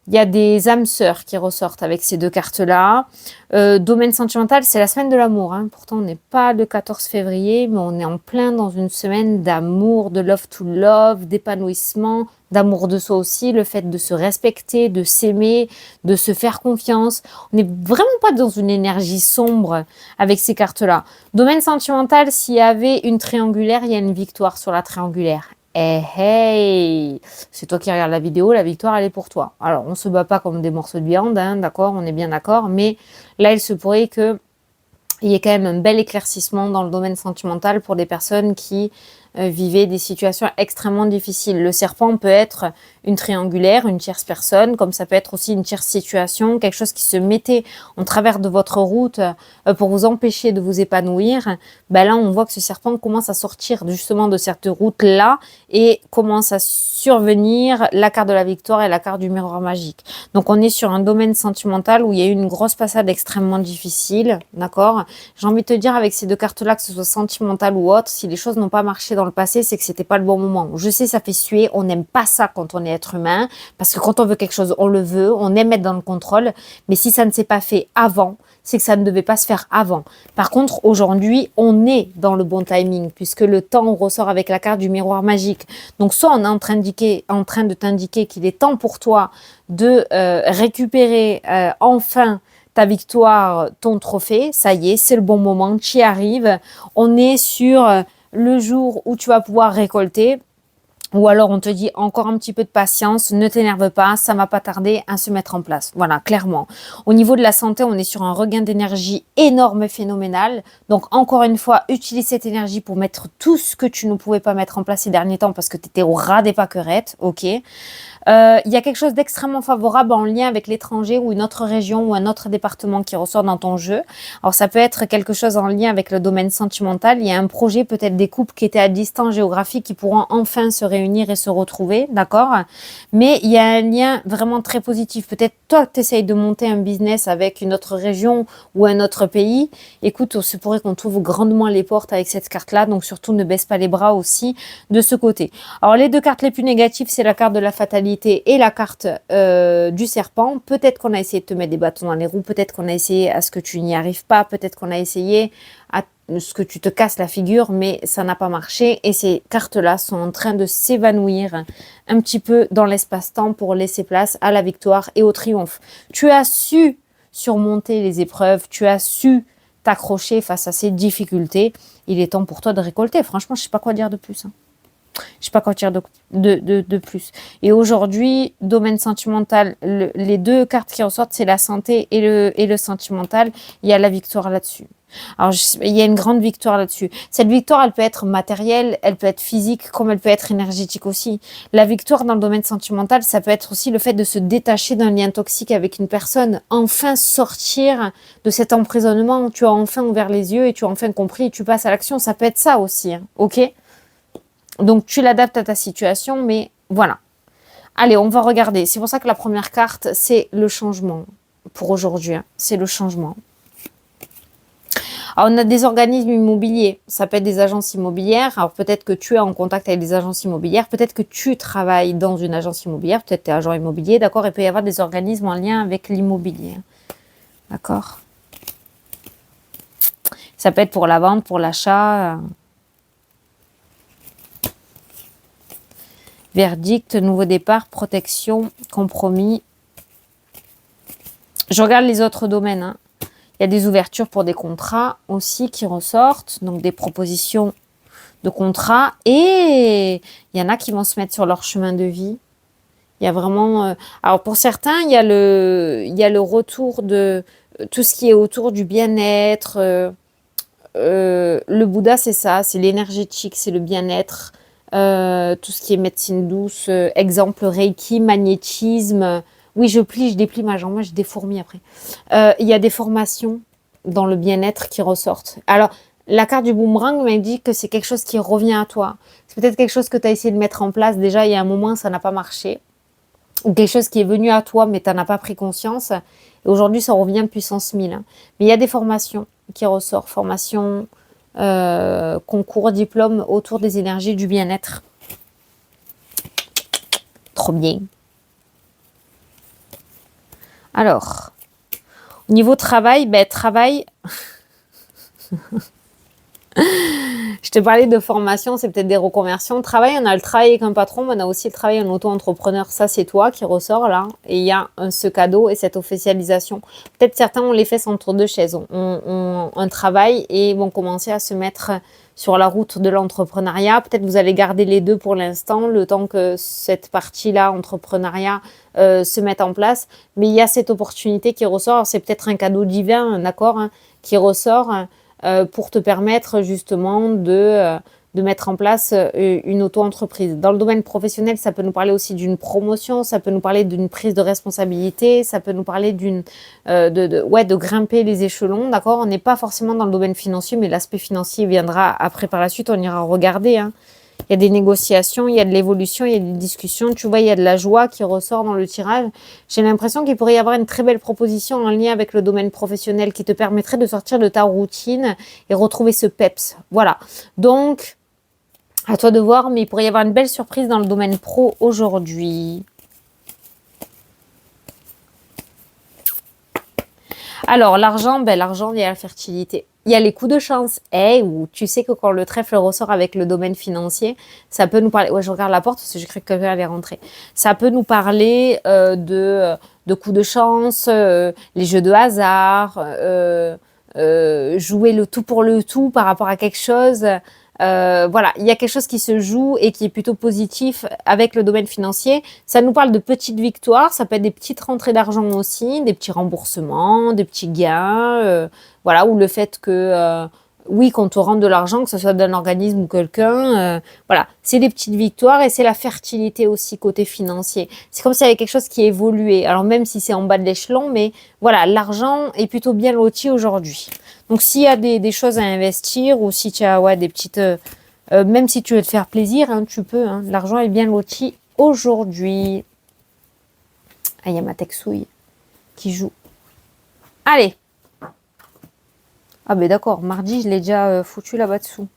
Il y a des âmes sœurs qui ressortent avec ces deux cartes-là. Domaine sentimental, c'est la semaine de l'amour. Hein. Pourtant, on n'est pas le 14 février, mais on est en plein dans une semaine d'amour, de love to love, d'épanouissement, d'amour de soi aussi, le fait de se respecter, de s'aimer, de se faire confiance. On n'est vraiment pas dans une énergie sombre avec ces cartes-là. Domaine sentimental, s'il y avait une triangulaire, il y a une victoire sur la triangulaire. Hey, c'est toi qui regardes la vidéo, la victoire elle est pour toi. Alors on se bat pas comme des morceaux de viande, hein, d'accord, on est bien d'accord, mais là il se pourrait que il y ait quand même un bel éclaircissement dans le domaine sentimental pour des personnes qui vivaient des situations extrêmement difficiles. Le serpent peut être une triangulaire, une tierce personne, comme ça peut être aussi une tierce situation, quelque chose qui se mettait en travers de votre route pour vous empêcher de vous épanouir. Ben là, on voit que ce serpent commence à sortir justement de cette route-là et commence à survenir la carte de la victoire et la carte du miroir magique. Donc, on est sur un domaine sentimental où il y a eu une grosse passade extrêmement difficile, d'accord? J'ai envie de te dire avec ces deux cartes-là, que ce soit sentimental ou autre, si les choses n'ont pas marché dans le passé, c'est que c'était pas le bon moment. Je sais, ça fait suer, on n'aime pas ça quand on est être humain, parce que quand on veut quelque chose, on le veut, on aime être dans le contrôle, mais si ça ne s'est pas fait avant, c'est que ça ne devait pas se faire avant. Par contre, aujourd'hui, on est dans le bon timing, puisque le temps ressort avec la carte du miroir magique. Donc, soit on est en train de t'indiquer qu'il est temps pour toi de récupérer enfin ta victoire, ton trophée, ça y est, c'est le bon moment, tu y arrives. On est sur le jour où tu vas pouvoir récolter. Ou alors on te dit encore un petit peu de patience, ne t'énerve pas, ça va pas tarder à se mettre en place. Voilà, clairement. Au niveau de la santé, on est sur un regain d'énergie énorme et phénoménal. Donc encore une fois, utilise cette énergie pour mettre tout ce que tu ne pouvais pas mettre en place ces derniers temps parce que tu étais au ras des pâquerettes, ok. Il y a quelque chose d'extrêmement favorable en lien avec l'étranger ou une autre région ou un autre département qui ressort dans ton jeu. Alors ça peut être quelque chose en lien avec le domaine sentimental. Il y a un projet, peut-être des couples qui étaient à distance géographique qui pourront enfin se réunir et se retrouver, d'accord? Mais il y a un lien vraiment très positif. Peut-être toi, tu essayes de monter un business avec une autre région ou un autre pays. Écoute, il se pourrait qu'on t'ouvre grandement les portes avec cette carte-là. Donc surtout, ne baisse pas les bras aussi de ce côté. Alors les deux cartes les plus négatives, c'est la carte de la fatalité et la carte du serpent. Peut-être qu'on a essayé de te mettre des bâtons dans les roues, peut-être qu'on a essayé à ce que tu n'y arrives pas, peut-être qu'on a essayé à ce que tu te casses la figure, mais ça n'a pas marché. Et ces cartes-là sont en train de s'évanouir un petit peu dans l'espace-temps pour laisser place à la victoire et au triomphe. Tu as su surmonter les épreuves, tu as su t'accrocher face à ces difficultés. Il est temps pour toi de récolter. Franchement, je ne sais pas quoi dire de plus. Je sais pas quoi dire de plus. Et aujourd'hui, domaine sentimental, les deux cartes qui ressortent, c'est la santé et le sentimental. Il y a la victoire là-dessus. Alors, il y a une grande victoire là-dessus. Cette victoire, elle peut être matérielle, elle peut être physique, comme elle peut être énergétique aussi. La victoire dans le domaine sentimental, ça peut être aussi le fait de se détacher d'un lien toxique avec une personne, enfin sortir de cet emprisonnement. Tu as enfin ouvert les yeux et tu as enfin compris et tu passes à l'action. Ça peut être ça aussi, hein, ok ? Donc, tu l'adaptes à ta situation, mais voilà. Allez, on va regarder. C'est pour ça que la première carte, c'est le changement. Pour aujourd'hui, hein. C'est le changement. Alors, on a des organismes immobiliers. Ça peut être des agences immobilières. Alors, peut-être que tu es en contact avec des agences immobilières. Peut-être que tu travailles dans une agence immobilière. Peut-être que tu es agent immobilier, d'accord. Il peut y avoir des organismes en lien avec l'immobilier. D'accord. Ça peut être pour la vente, pour l'achat. Verdict, nouveau départ, protection, compromis. Je regarde les autres domaines. Hein. Il y a des ouvertures pour des contrats aussi qui ressortent. Donc des propositions de contrats. Et il y en a qui vont se mettre sur leur chemin de vie. Il y a vraiment... alors pour certains, il y a le retour de tout ce qui est autour du bien-être. Le Bouddha, c'est ça. C'est l'énergétique, c'est le bien-être. Tout ce qui est médecine douce, exemple Reiki, magnétisme. Oui, je déplie ma jambe, moi je défourmis après. Il y a des formations dans le bien-être qui ressortent. Alors, la carte du boomerang m'indique que c'est quelque chose qui revient à toi. C'est peut-être quelque chose que tu as essayé de mettre en place. Déjà, il y a un moment, ça n'a pas marché. Ou quelque chose qui est venu à toi, mais tu n'en as pas pris conscience. Et aujourd'hui, ça revient puissance 1000. Hein. Mais il y a des formations qui ressortent. Formations... concours, diplôme autour des énergies du bien-être. Trop bien. Alors, au niveau travail, travail. Je te parlais de formation, c'est peut-être des reconversions. Travail, on a le travail avec un patron, mais on a aussi le travail en auto-entrepreneur. Ça, c'est toi qui ressort là. Et il y a ce cadeau et cette officialisation. Peut-être certains ont les fesses entre deux chaises. On un travail et vont commencer à se mettre sur la route de l'entrepreneuriat. Peut-être vous allez garder les deux pour l'instant, le temps que cette partie-là, entrepreneuriat, se mette en place. Mais il y a cette opportunité qui ressort. C'est peut-être un cadeau divin, un accord qui ressort. Pour te permettre justement de mettre en place une auto-entreprise. Dans le domaine professionnel, ça peut nous parler aussi d'une promotion, ça peut nous parler d'une prise de responsabilité, ça peut nous parler de grimper les échelons, d'accord? On n'est pas forcément dans le domaine financier, mais l'aspect financier viendra après par la suite, on ira regarder, hein. Il y a des négociations, il y a de l'évolution, il y a des discussions. Tu vois, il y a de la joie qui ressort dans le tirage. J'ai l'impression qu'il pourrait y avoir une très belle proposition en lien avec le domaine professionnel qui te permettrait de sortir de ta routine et retrouver ce peps. Voilà. Donc, à toi de voir, mais il pourrait y avoir une belle surprise dans le domaine pro aujourd'hui. Alors, l'argent, l'argent, il y a la fertilité. Il y a les coups de chance. Où tu sais que quand le trèfle ressort avec le domaine financier, ça peut nous parler... Ouais, je regarde la porte parce que j'ai cru que quelqu'un allait rentrer. Ça peut nous parler de coups de chance, les jeux de hasard, jouer le tout pour le tout par rapport à quelque chose. Voilà, il y a quelque chose qui se joue et qui est plutôt positif avec le domaine financier. Ça nous parle de petites victoires, ça peut être des petites rentrées d'argent aussi, des petits remboursements, des petits gains, voilà, ou le fait que, oui, qu'on te rende de l'argent, que ce soit d'un organisme ou quelqu'un, voilà, c'est des petites victoires et c'est la fertilité aussi côté financier. C'est comme s'il y avait quelque chose qui évoluait. Alors même si c'est en bas de l'échelon, mais voilà, l'argent est plutôt bien loti aujourd'hui. Donc, s'il y a des choses à investir ou si tu as des petites... même si tu veux te faire plaisir, hein, tu peux. Hein, l'argent est bien loti aujourd'hui. Ah, il y a ma texouille qui joue. Allez. Ah, ben d'accord. Mardi, je l'ai déjà foutu là-bas dessous.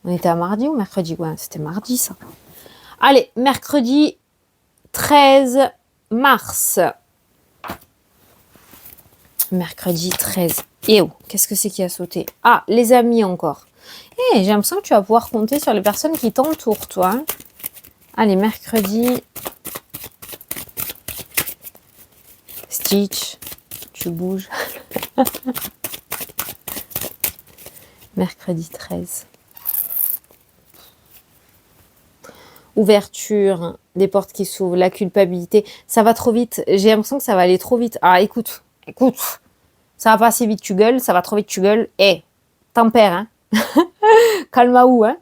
On était à mardi ou mercredi? Ouais, c'était mardi, ça. Allez, mercredi 13 mars. Mercredi 13. Et oh, qu'est-ce que c'est qui a sauté? Ah, les amis encore. J'ai l'impression que tu vas pouvoir compter sur les personnes qui t'entourent, toi. Hein. Allez, mercredi. Stitch, tu bouges. Mercredi 13. Ouverture, des portes qui s'ouvrent, la culpabilité. Ça va trop vite. J'ai l'impression que ça va aller trop vite. Ah, écoute. Ça va pas assez vite, tu gueules. Ça va trop vite, tu gueules. Tempère, hein. Calma-ou, hein.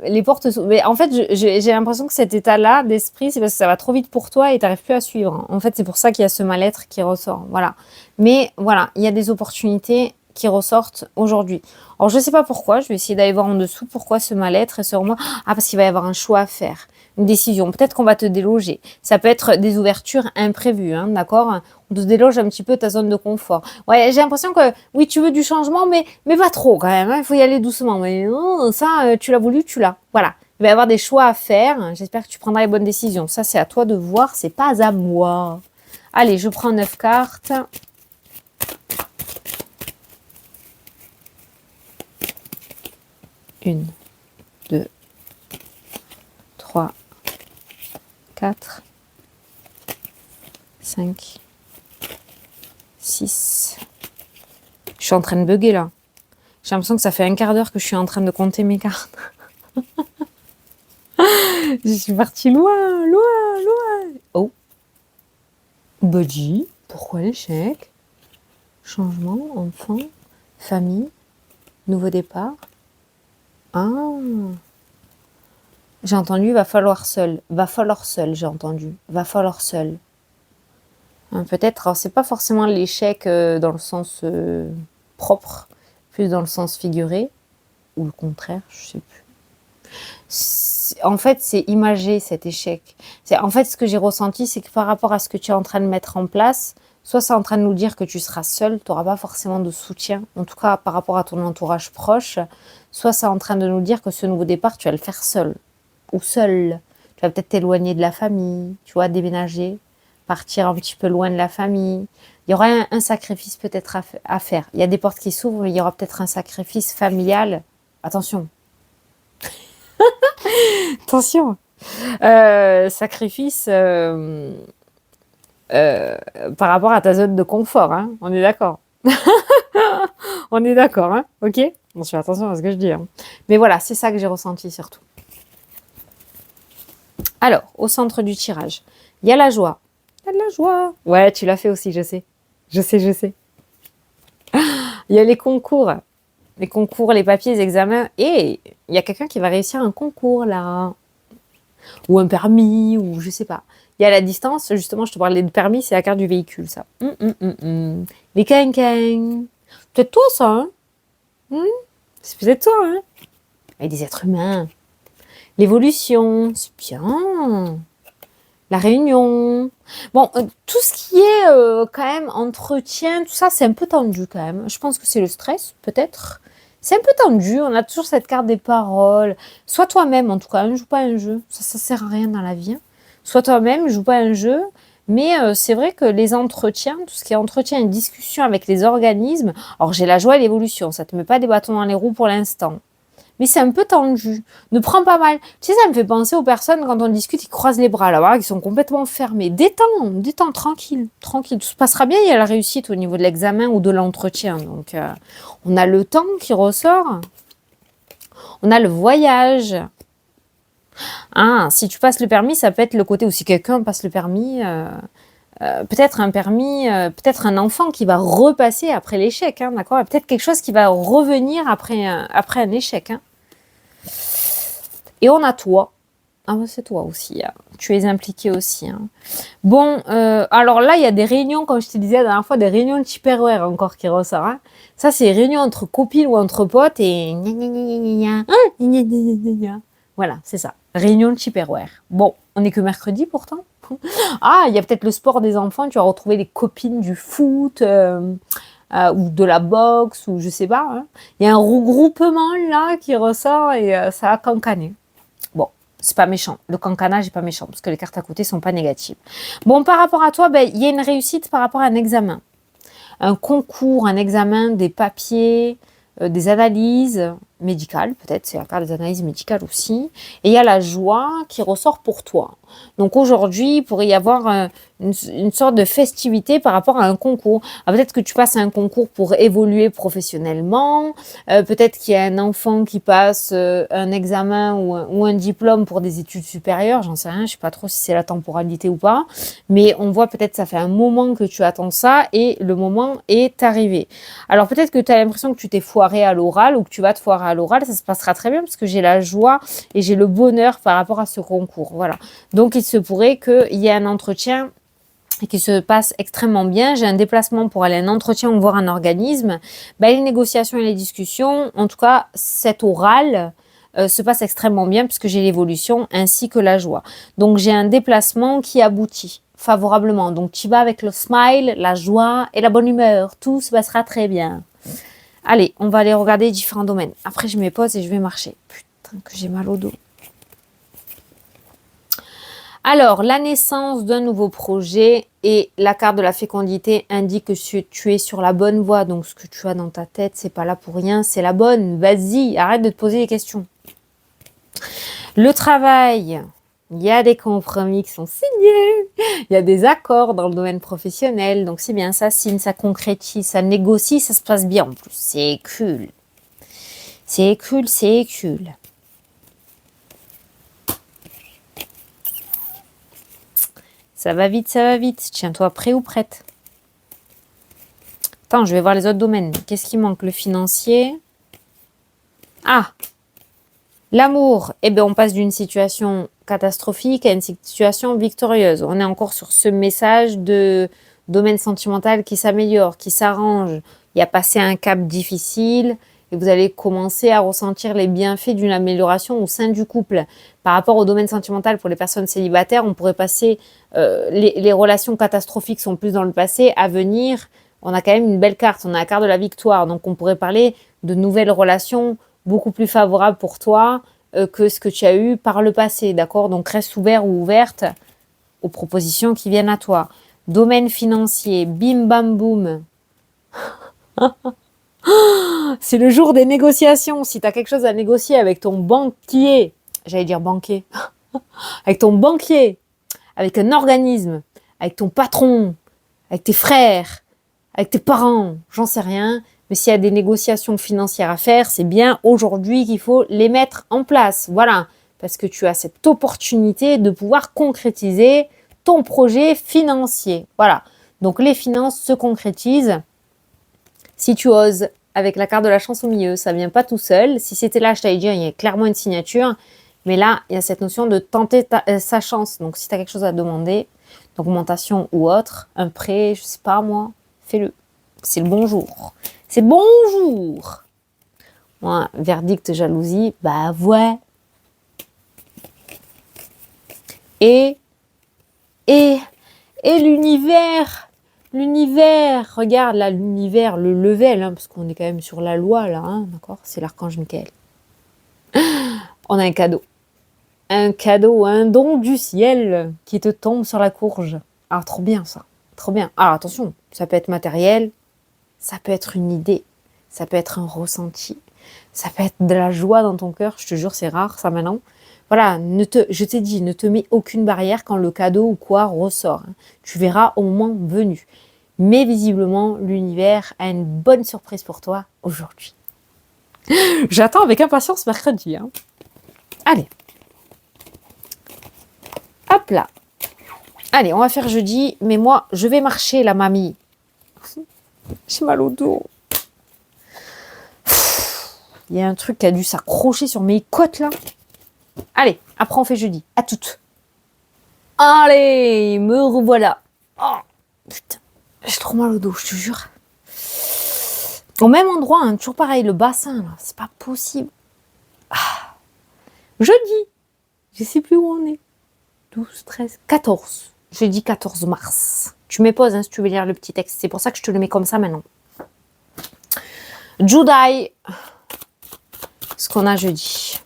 Les portes s'ouvrent. Mais en fait, j'ai l'impression que cet état-là d'esprit, c'est parce que ça va trop vite pour toi et tu n'arrives plus à suivre. En fait, c'est pour ça qu'il y a ce mal-être qui ressort. Voilà. Mais voilà, il y a des opportunités qui ressortent aujourd'hui. Alors, je ne sais pas pourquoi. Je vais essayer d'aller voir en dessous pourquoi ce mal-être et sur moi. Ah, parce qu'il va y avoir un choix à faire. Une décision. Peut-être qu'on va te déloger. Ça peut être des ouvertures imprévues, hein, d'accord? On te déloge un petit peu ta zone de confort. Ouais, j'ai l'impression que, oui, tu veux du changement, mais pas trop quand même. Hein, il faut y aller doucement. Mais non, ça, tu l'as voulu, tu l'as. Voilà. Il va y avoir des choix à faire. J'espère que tu prendras les bonnes décisions. Ça, c'est à toi de voir. C'est pas à moi. Allez, je prends 9 cartes. Une, 2, 3, 4, 5, 6. Je suis en train de bugger là. J'ai l'impression que ça fait un quart d'heure que je suis en train de compter mes cartes. Je suis partie loin. Oh. Buddy. Pourquoi l'échec? Changement, enfant, famille, nouveau départ. Ah. J'ai entendu, va falloir seul, j'ai entendu, va falloir seul. Peut-être, alors c'est pas forcément l'échec dans le sens propre, plus dans le sens figuré, ou le contraire, je sais plus. En fait, c'est imagé cet échec. En fait, ce que j'ai ressenti, c'est que par rapport à ce que tu es en train de mettre en place, soit c'est en train de nous dire que tu seras seul, tu n'auras pas forcément de soutien, en tout cas par rapport à ton entourage proche, soit c'est en train de nous dire que ce nouveau départ, tu vas le faire seul. Ou seul. Tu vas peut-être t'éloigner de la famille, tu vois, déménager, partir un petit peu loin de la famille. Il y aura un sacrifice peut-être à faire. Il y a des portes qui s'ouvrent, mais il y aura peut-être un sacrifice familial. Attention. Attention. Sacrifice par rapport à ta zone de confort. Hein. On est d'accord. On est d'accord, hein. Ok. Bon, je fais attention à ce que je dis. Hein. Mais voilà, c'est ça que j'ai ressenti surtout. Alors, au centre du tirage, il y a la joie. Il y a de la joie. Ouais, tu l'as fait aussi, je sais. Je sais. Il y a les concours. Les concours, les papiers, les examens. Et il y a quelqu'un qui va réussir un concours, là. Ou un permis, ou je sais pas. Il y a la distance, justement, je te parlais de permis, c'est la carte du véhicule, ça. Les quinquins. Peut-être toi, ça, hein. C'est peut-être toi, hein. Et des êtres humains. L'évolution, c'est bien. La réunion. Bon, tout ce qui est quand même entretien, tout ça, c'est un peu tendu quand même. Je pense que c'est le stress, peut-être. C'est un peu tendu. On a toujours cette carte des paroles. Sois toi-même, en tout cas. Ne joue pas un jeu. Ça sert à rien dans la vie. Hein. Sois toi-même, joue pas un jeu. Mais c'est vrai que les entretiens, tout ce qui est entretien et discussion avec les organismes, alors j'ai la joie et l'évolution. Ça te met pas des bâtons dans les roues pour l'instant. Mais c'est un peu tendu. Ne prends pas mal. Tu sais, ça me fait penser aux personnes, quand on discute, ils croisent les bras là-bas, qui sont complètement fermés. Détends, tranquille. Tout se passera bien, il y a la réussite au niveau de l'examen ou de l'entretien. Donc, on a le temps qui ressort. On a le voyage. Ah, si tu passes le permis, ça peut être le côté où si quelqu'un passe le permis, peut-être un permis, peut-être un enfant qui va repasser après l'échec, hein, d'accord? Peut-être quelque chose qui va revenir après un échec, hein. Et on a toi. Ah, c'est toi aussi. Hein. Tu es impliqué aussi. Hein. Bon, alors là, il y a des réunions, comme je te disais la dernière fois, des réunions de Tupperware encore qui ressortent. Hein. Ça, c'est des réunions entre copines ou entre potes et... Voilà, c'est ça. Réunion de Tupperware. Bon, on n'est que mercredi pourtant. Ah, il y a peut-être le sport des enfants. Tu vas retrouver les copines du foot... ou de la boxe, ou je sais pas. Hein. Il y a un regroupement là qui ressort et ça a cancané. Bon, c'est pas méchant. Le cancanage est pas méchant parce que les cartes à côté sont pas négatives. Bon, par rapport à toi, ben, il y a une réussite par rapport à un examen. Un concours, un examen, des papiers, des analyses médicales, peut-être, c'est la carte des analyses médicales aussi. Et il y a la joie qui ressort pour toi. Donc aujourd'hui, il pourrait y avoir une sorte de festivité par rapport à un concours. Peut-être que tu passes un concours pour évoluer professionnellement, peut-être qu'il y a un enfant qui passe un examen ou un diplôme pour des études supérieures, j'en sais rien, je sais pas trop si c'est la temporalité ou pas, mais on voit peut-être ça fait un moment que tu attends ça et le moment est arrivé. Alors peut-être que tu as l'impression que tu t'es foiré à l'oral ou que tu vas te foirer à l'oral, ça se passera très bien parce que j'ai la joie et j'ai le bonheur par rapport à ce concours, voilà. Donc il se pourrait qu'il y ait un entretien qui se passe extrêmement bien. J'ai un déplacement pour aller à un entretien ou voir un organisme. Ben, les négociations et les discussions, en tout cas, cet oral se passe extrêmement bien puisque j'ai l'évolution ainsi que la joie. Donc, j'ai un déplacement qui aboutit favorablement. Donc, tu vas avec le smile, la joie et la bonne humeur. Tout se passera très bien. Allez, on va aller regarder différents domaines. Après, je me pose et je vais marcher. Putain, que j'ai mal au dos. Alors, la naissance d'un nouveau projet et la carte de la fécondité indique que tu es sur la bonne voie. Donc, ce que tu as dans ta tête, c'est pas là pour rien, c'est la bonne. Vas-y, arrête de te poser des questions. Le travail, il y a des compromis qui sont signés. Il y a des accords dans le domaine professionnel. Donc, c'est bien, ça signe, ça concrétise, ça négocie, ça se passe bien en plus. C'est cool. C'est cool, c'est cool. Ça va vite, ça va vite. Tiens-toi prêt ou prête. Attends, je vais voir les autres domaines. Qu'est-ce qui manque? Le financier. Ah, l'amour. Eh bien, on passe d'une situation catastrophique à une situation victorieuse. On est encore sur ce message de domaine sentimental qui s'améliore, qui s'arrange. Il y a passé un cap difficile et vous allez commencer à ressentir les bienfaits d'une amélioration au sein du couple. Par rapport au domaine sentimental, pour les personnes célibataires, on pourrait passer, les relations catastrophiques sont plus dans le passé, à venir, on a quand même une belle carte, on a la carte de la victoire, donc on pourrait parler de nouvelles relations beaucoup plus favorables pour toi que ce que tu as eu par le passé, d'accord? Donc reste ouvert ou ouverte aux propositions qui viennent à toi. Domaine financier, bim bam boum. C'est le jour des négociations. Si tu as quelque chose à négocier avec ton banquier, j'allais dire banquier, avec ton banquier, avec un organisme, avec ton patron, avec tes frères, avec tes parents, j'en sais rien. Mais s'il y a des négociations financières à faire, c'est bien aujourd'hui qu'il faut les mettre en place. Voilà, parce que tu as cette opportunité de pouvoir concrétiser ton projet financier. Voilà, donc les finances se concrétisent si tu oses avec la carte de la chance au milieu. Ça vient pas tout seul. Si c'était là, je t'avais dit, il y a clairement une signature. Mais là, il y a cette notion de tenter sa chance. Donc, si tu as quelque chose à demander, d'augmentation ou autre, un prêt, je sais pas moi, fais-le. C'est le bonjour. C'est bonjour. Ouais, verdict jalousie, bah ouais. Et l'univers, regarde là, l'univers, le level, hein, parce qu'on est quand même sur la loi là, hein, d'accord, c'est l'archange Michael. On a un cadeau, un don du ciel qui te tombe sur la courge. Ah, trop bien ça, trop bien. Alors attention, ça peut être matériel, ça peut être une idée, ça peut être un ressenti, ça peut être de la joie dans ton cœur. Je te jure, c'est rare ça maintenant. Voilà, je t'ai dit, ne te mets aucune barrière quand le cadeau ou quoi ressort. Hein. Tu verras au moment venu. Mais visiblement, l'univers a une bonne surprise pour toi aujourd'hui. J'attends avec impatience mercredi. Hein. Allez. Hop là. Allez, on va faire jeudi. Mais moi, je vais marcher, la mamie. J'ai mal au dos. Il y a un truc qui a dû s'accrocher sur mes côtes là. Allez, après on fait jeudi. À toutes. Allez, me revoilà. Oh, putain, j'ai trop mal au dos, je te jure. Au même endroit, hein, toujours pareil, le bassin, là, c'est pas possible. Ah. Jeudi, je sais plus où on est. 12, 13, 14. Jeudi 14 mars. Tu mets pause hein, si tu veux lire le petit texte. C'est pour ça que je te le mets comme ça maintenant. Judai. Ce qu'on a jeudi.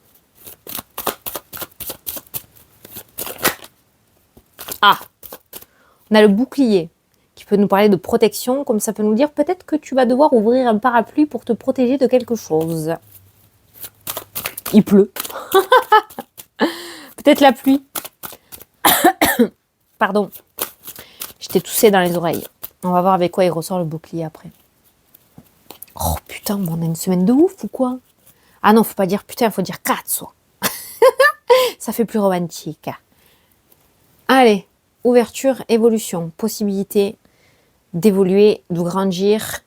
Ah, on a le bouclier qui peut nous parler de protection, comme ça peut nous dire peut-être que tu vas devoir ouvrir un parapluie pour te protéger de quelque chose. Il pleut. Peut-être la pluie. Pardon. Je t'ai toussé dans les oreilles. On va voir avec quoi il ressort le bouclier après. Oh putain, on a une semaine de ouf ou quoi? Ah non, faut pas dire putain, faut dire 4 soit. Ça fait plus romantique. Allez. Ouverture, évolution, possibilité d'évoluer, de grandir.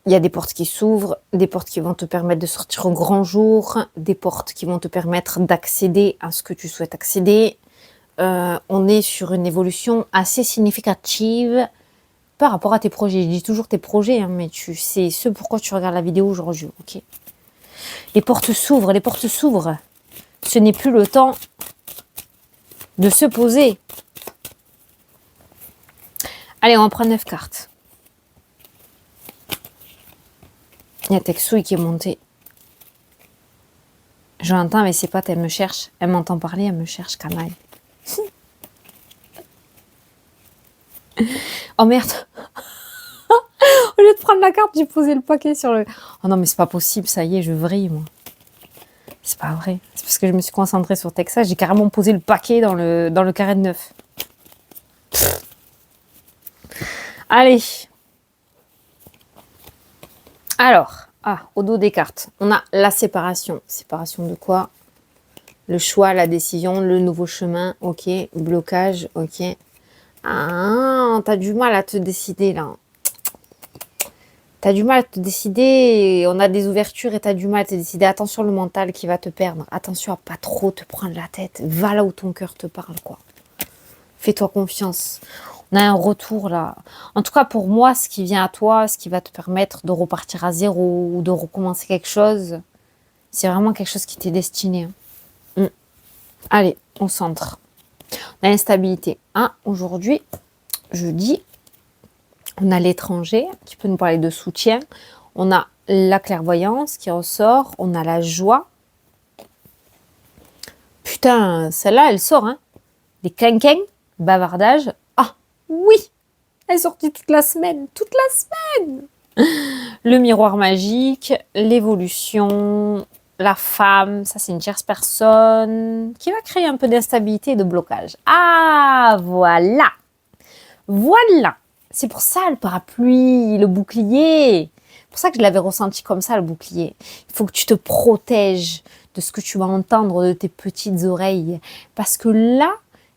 Il y a des portes qui s'ouvrent, des portes qui vont te permettre de sortir au grand jour, des portes qui vont te permettre d'accéder à ce que tu souhaites accéder. On est sur une évolution assez significative par rapport à tes projets. Je dis toujours tes projets, hein, mais tu sais ce pourquoi tu regardes la vidéo aujourd'hui. Ok. Les portes s'ouvrent, les portes s'ouvrent. Ce n'est plus le temps de se poser. Allez, on va prendre 9 cartes. Il y a Texui qui est monté. Je l'entends, mais c'est pas, elle me cherche. Elle m'entend parler, elle me cherche, canaille. Oh merde. Au lieu de prendre la carte, j'ai posé le paquet sur le... Oh non, mais c'est pas possible, ça y est, je vrille, moi. C'est pas vrai. C'est parce que je me suis concentrée sur Texas, j'ai carrément posé le paquet dans le carré de 9. Allez. Alors, au dos des cartes, on a la séparation. Séparation de quoi? Le choix, la décision, le nouveau chemin, ok. Blocage, ok. Ah, t'as du mal à te décider là. T'as du mal à te décider. On a des ouvertures et t'as du mal à te décider. Attention le mental qui va te perdre. Attention à pas trop te prendre la tête. Va là où ton cœur te parle, quoi. Fais-toi confiance. On a un retour là. En tout cas, pour moi, ce qui vient à toi, ce qui va te permettre de repartir à zéro ou de recommencer quelque chose, c'est vraiment quelque chose qui t'est destiné. Allez, au centre. On a l'instabilité. Aujourd'hui, jeudi, on a l'étranger qui peut nous parler de soutien. On a la clairvoyance qui ressort. On a la joie. Putain, celle-là, elle sort. Hein. Les quinquins, bavardage. Ah, oui, elle est sortie toute la semaine. Toute la semaine. Le miroir magique, l'évolution, la femme. Ça, c'est une tierce personne qui va créer un peu d'instabilité et de blocage. Ah, voilà. Voilà. C'est pour ça le parapluie, le bouclier. C'est pour ça que je l'avais ressenti comme ça, le bouclier. Il faut que tu te protèges de ce que tu vas entendre de tes petites oreilles. Parce que là,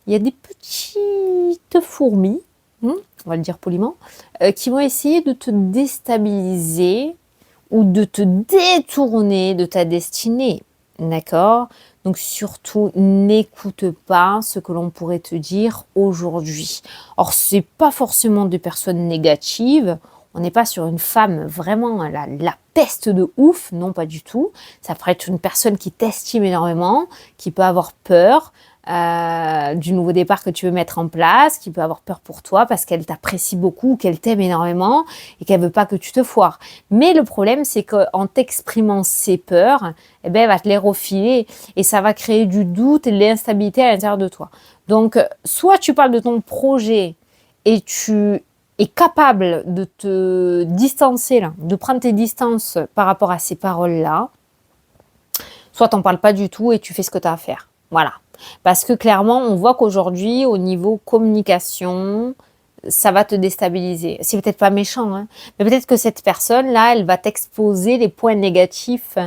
il y a des petites fourmis, on va le dire poliment, qui vont essayer de te déstabiliser ou de te détourner de ta destinée. D'accord? Donc surtout, n'écoute pas ce que l'on pourrait te dire aujourd'hui. Or, c'est pas forcément des personnes négatives. On n'est pas sur une femme vraiment la peste de ouf, non pas du tout. Ça pourrait être une personne qui t'estime énormément, qui peut avoir peur du nouveau départ que tu veux mettre en place, qui peut avoir peur pour toi parce qu'elle t'apprécie beaucoup, qu'elle t'aime énormément et qu'elle veut pas que tu te foires. Mais le problème, c'est qu'en t'exprimant ses peurs, eh ben, elle va te les refiler et ça va créer du doute et de l'instabilité à l'intérieur de toi. Donc, soit tu parles de ton projet et tu es capable de te distancer, là, de prendre tes distances par rapport à ces paroles-là, soit tu n'en parles pas du tout et tu fais ce que tu as à faire. Voilà. Parce que clairement, on voit qu'aujourd'hui, au niveau communication, ça va te déstabiliser. C'est peut-être pas méchant, hein, mais peut-être que cette personne-là, elle va t'exposer les points négatifs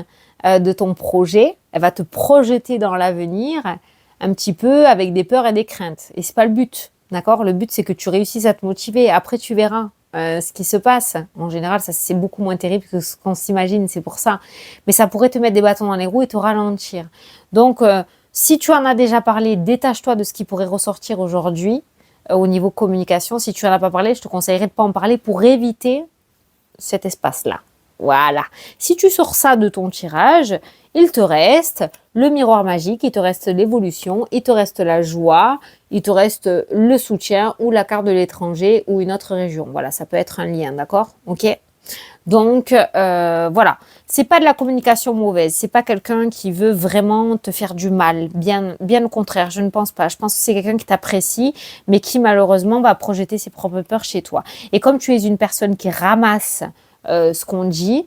de ton projet. Elle va te projeter dans l'avenir un petit peu avec des peurs et des craintes. Et c'est pas le but, d'accord? Le but, c'est que tu réussisses à te motiver. Après, tu verras ce qui se passe. En général, ça c'est beaucoup moins terrible que ce qu'on s'imagine, c'est pour ça. Mais ça pourrait te mettre des bâtons dans les roues et te ralentir. Donc, si tu en as déjà parlé, détache-toi de ce qui pourrait ressortir aujourd'hui au niveau communication. Si tu n'en as pas parlé, je te conseillerais de ne pas en parler pour éviter cet espace-là. Voilà. Si tu sors ça de ton tirage, il te reste le miroir magique, il te reste l'évolution, il te reste la joie, il te reste le soutien ou la carte de l'étranger ou une autre région. Voilà, ça peut être un lien, d'accord? Ok? Donc, voilà. C'est pas de la communication mauvaise. C'est pas quelqu'un qui veut vraiment te faire du mal. Bien au contraire, je ne pense pas. Je pense que c'est quelqu'un qui t'apprécie, mais qui malheureusement va projeter ses propres peurs chez toi. Et comme tu es une personne qui ramasse ce qu'on dit,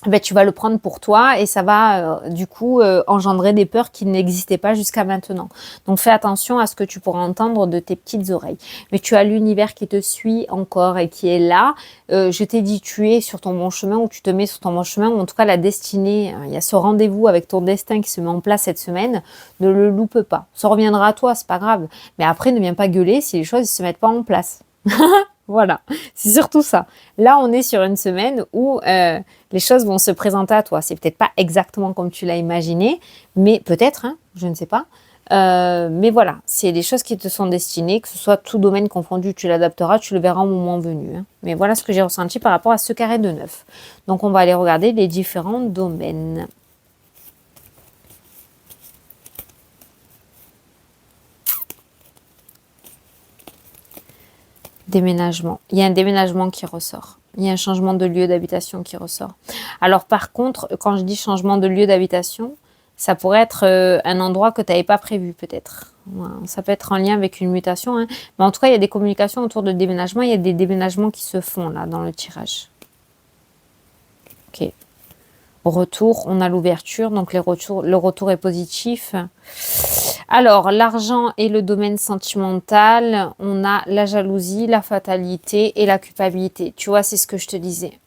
ben, tu vas le prendre pour toi et ça va du coup engendrer des peurs qui n'existaient pas jusqu'à maintenant. Donc fais attention à ce que tu pourras entendre de tes petites oreilles. Mais tu as l'univers qui te suit encore et qui est là. Je t'ai dit tu es sur ton bon chemin ou tu te mets sur ton bon chemin ou en tout cas la destinée. Il y a ce rendez-vous avec ton destin qui se met en place cette semaine. Ne le loupe pas. Ça reviendra à toi, c'est pas grave. Mais après ne viens pas gueuler si les choses ne se mettent pas en place. Voilà, c'est surtout ça. Là, on est sur une semaine où les choses vont se présenter à toi. C'est peut-être pas exactement comme tu l'as imaginé, mais peut-être, hein, je ne sais pas. Mais voilà, c'est des choses qui te sont destinées, que ce soit tout domaine confondu, tu l'adapteras, tu le verras au moment venu. Hein. Mais voilà ce que j'ai ressenti par rapport à ce carré de 9. Donc, on va aller regarder les différents domaines. Déménagement. Il y a un déménagement qui ressort. Il y a un changement de lieu d'habitation qui ressort. Alors par contre, quand je dis changement de lieu d'habitation, ça pourrait être un endroit que tu n'avais pas prévu peut-être. Voilà. Ça peut être en lien avec une mutation. Hein. Mais en tout cas, il y a des communications autour de déménagement. Il y a des déménagements qui se font là dans le tirage. Ok. Retour, on a l'ouverture. Donc le retour est positif. Alors, l'argent et le domaine sentimental, on a la jalousie, la fatalité et la culpabilité. Tu vois, c'est ce que je te disais.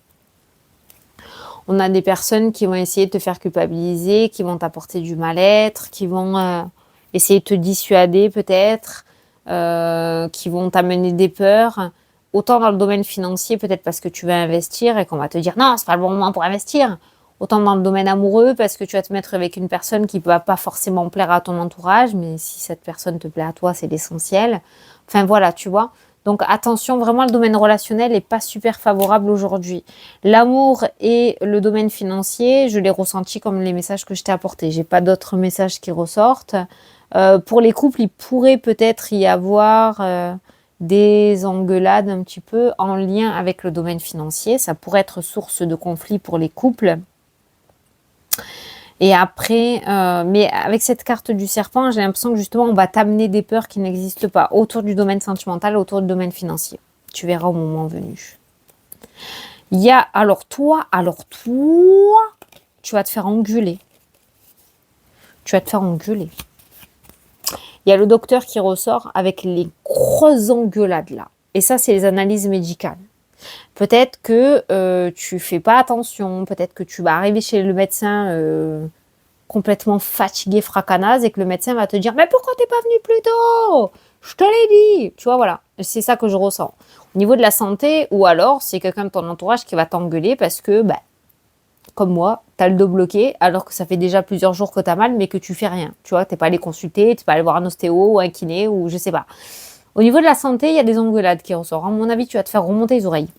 On a des personnes qui vont essayer de te faire culpabiliser, qui vont t'apporter du mal-être, qui vont essayer de te dissuader peut-être, qui vont t'amener des peurs. Autant dans le domaine financier, peut-être parce que tu vas investir et qu'on va te dire « Non, c'est pas le bon moment pour investir ». Autant dans le domaine amoureux, parce que tu vas te mettre avec une personne qui ne va pas forcément plaire à ton entourage, mais si cette personne te plaît à toi, c'est l'essentiel. Enfin voilà, tu vois. Donc attention, vraiment le domaine relationnel n'est pas super favorable aujourd'hui. L'amour et le domaine financier, je l'ai ressenti comme les messages que je t'ai apportés. J'ai pas d'autres messages qui ressortent. Pour les couples, il pourrait peut-être y avoir des engueulades un petit peu en lien avec le domaine financier. Ça pourrait être source de conflit pour les couples. Et après, mais avec cette carte du serpent, j'ai l'impression que justement, on va t'amener des peurs qui n'existent pas autour du domaine sentimental, autour du domaine financier. Tu verras au moment venu. Il y a, alors toi, tu vas te faire engueuler. Tu vas te faire engueuler. Il y a le docteur qui ressort avec les grosses engueulades là. Et ça, c'est les analyses médicales. Peut-être que tu fais pas attention, peut-être que tu vas arriver chez le médecin complètement fatigué, fracanasse, et que le médecin va te dire « Mais pourquoi t'es pas venu plus tôt? Je te l'ai dit !» Tu vois, voilà, c'est ça que je ressens. Au niveau de la santé, ou alors c'est quelqu'un de ton entourage qui va t'engueuler parce que comme moi, tu as le dos bloqué, alors que ça fait déjà plusieurs jours que tu as mal, mais que tu fais rien. Tu vois, tu n'es pas allé consulter, tu n'es pas allé voir un ostéo ou un kiné, ou je sais pas. Au niveau de la santé, il y a des engueulades qui ressortent. À mon avis, tu vas te faire remonter les oreilles.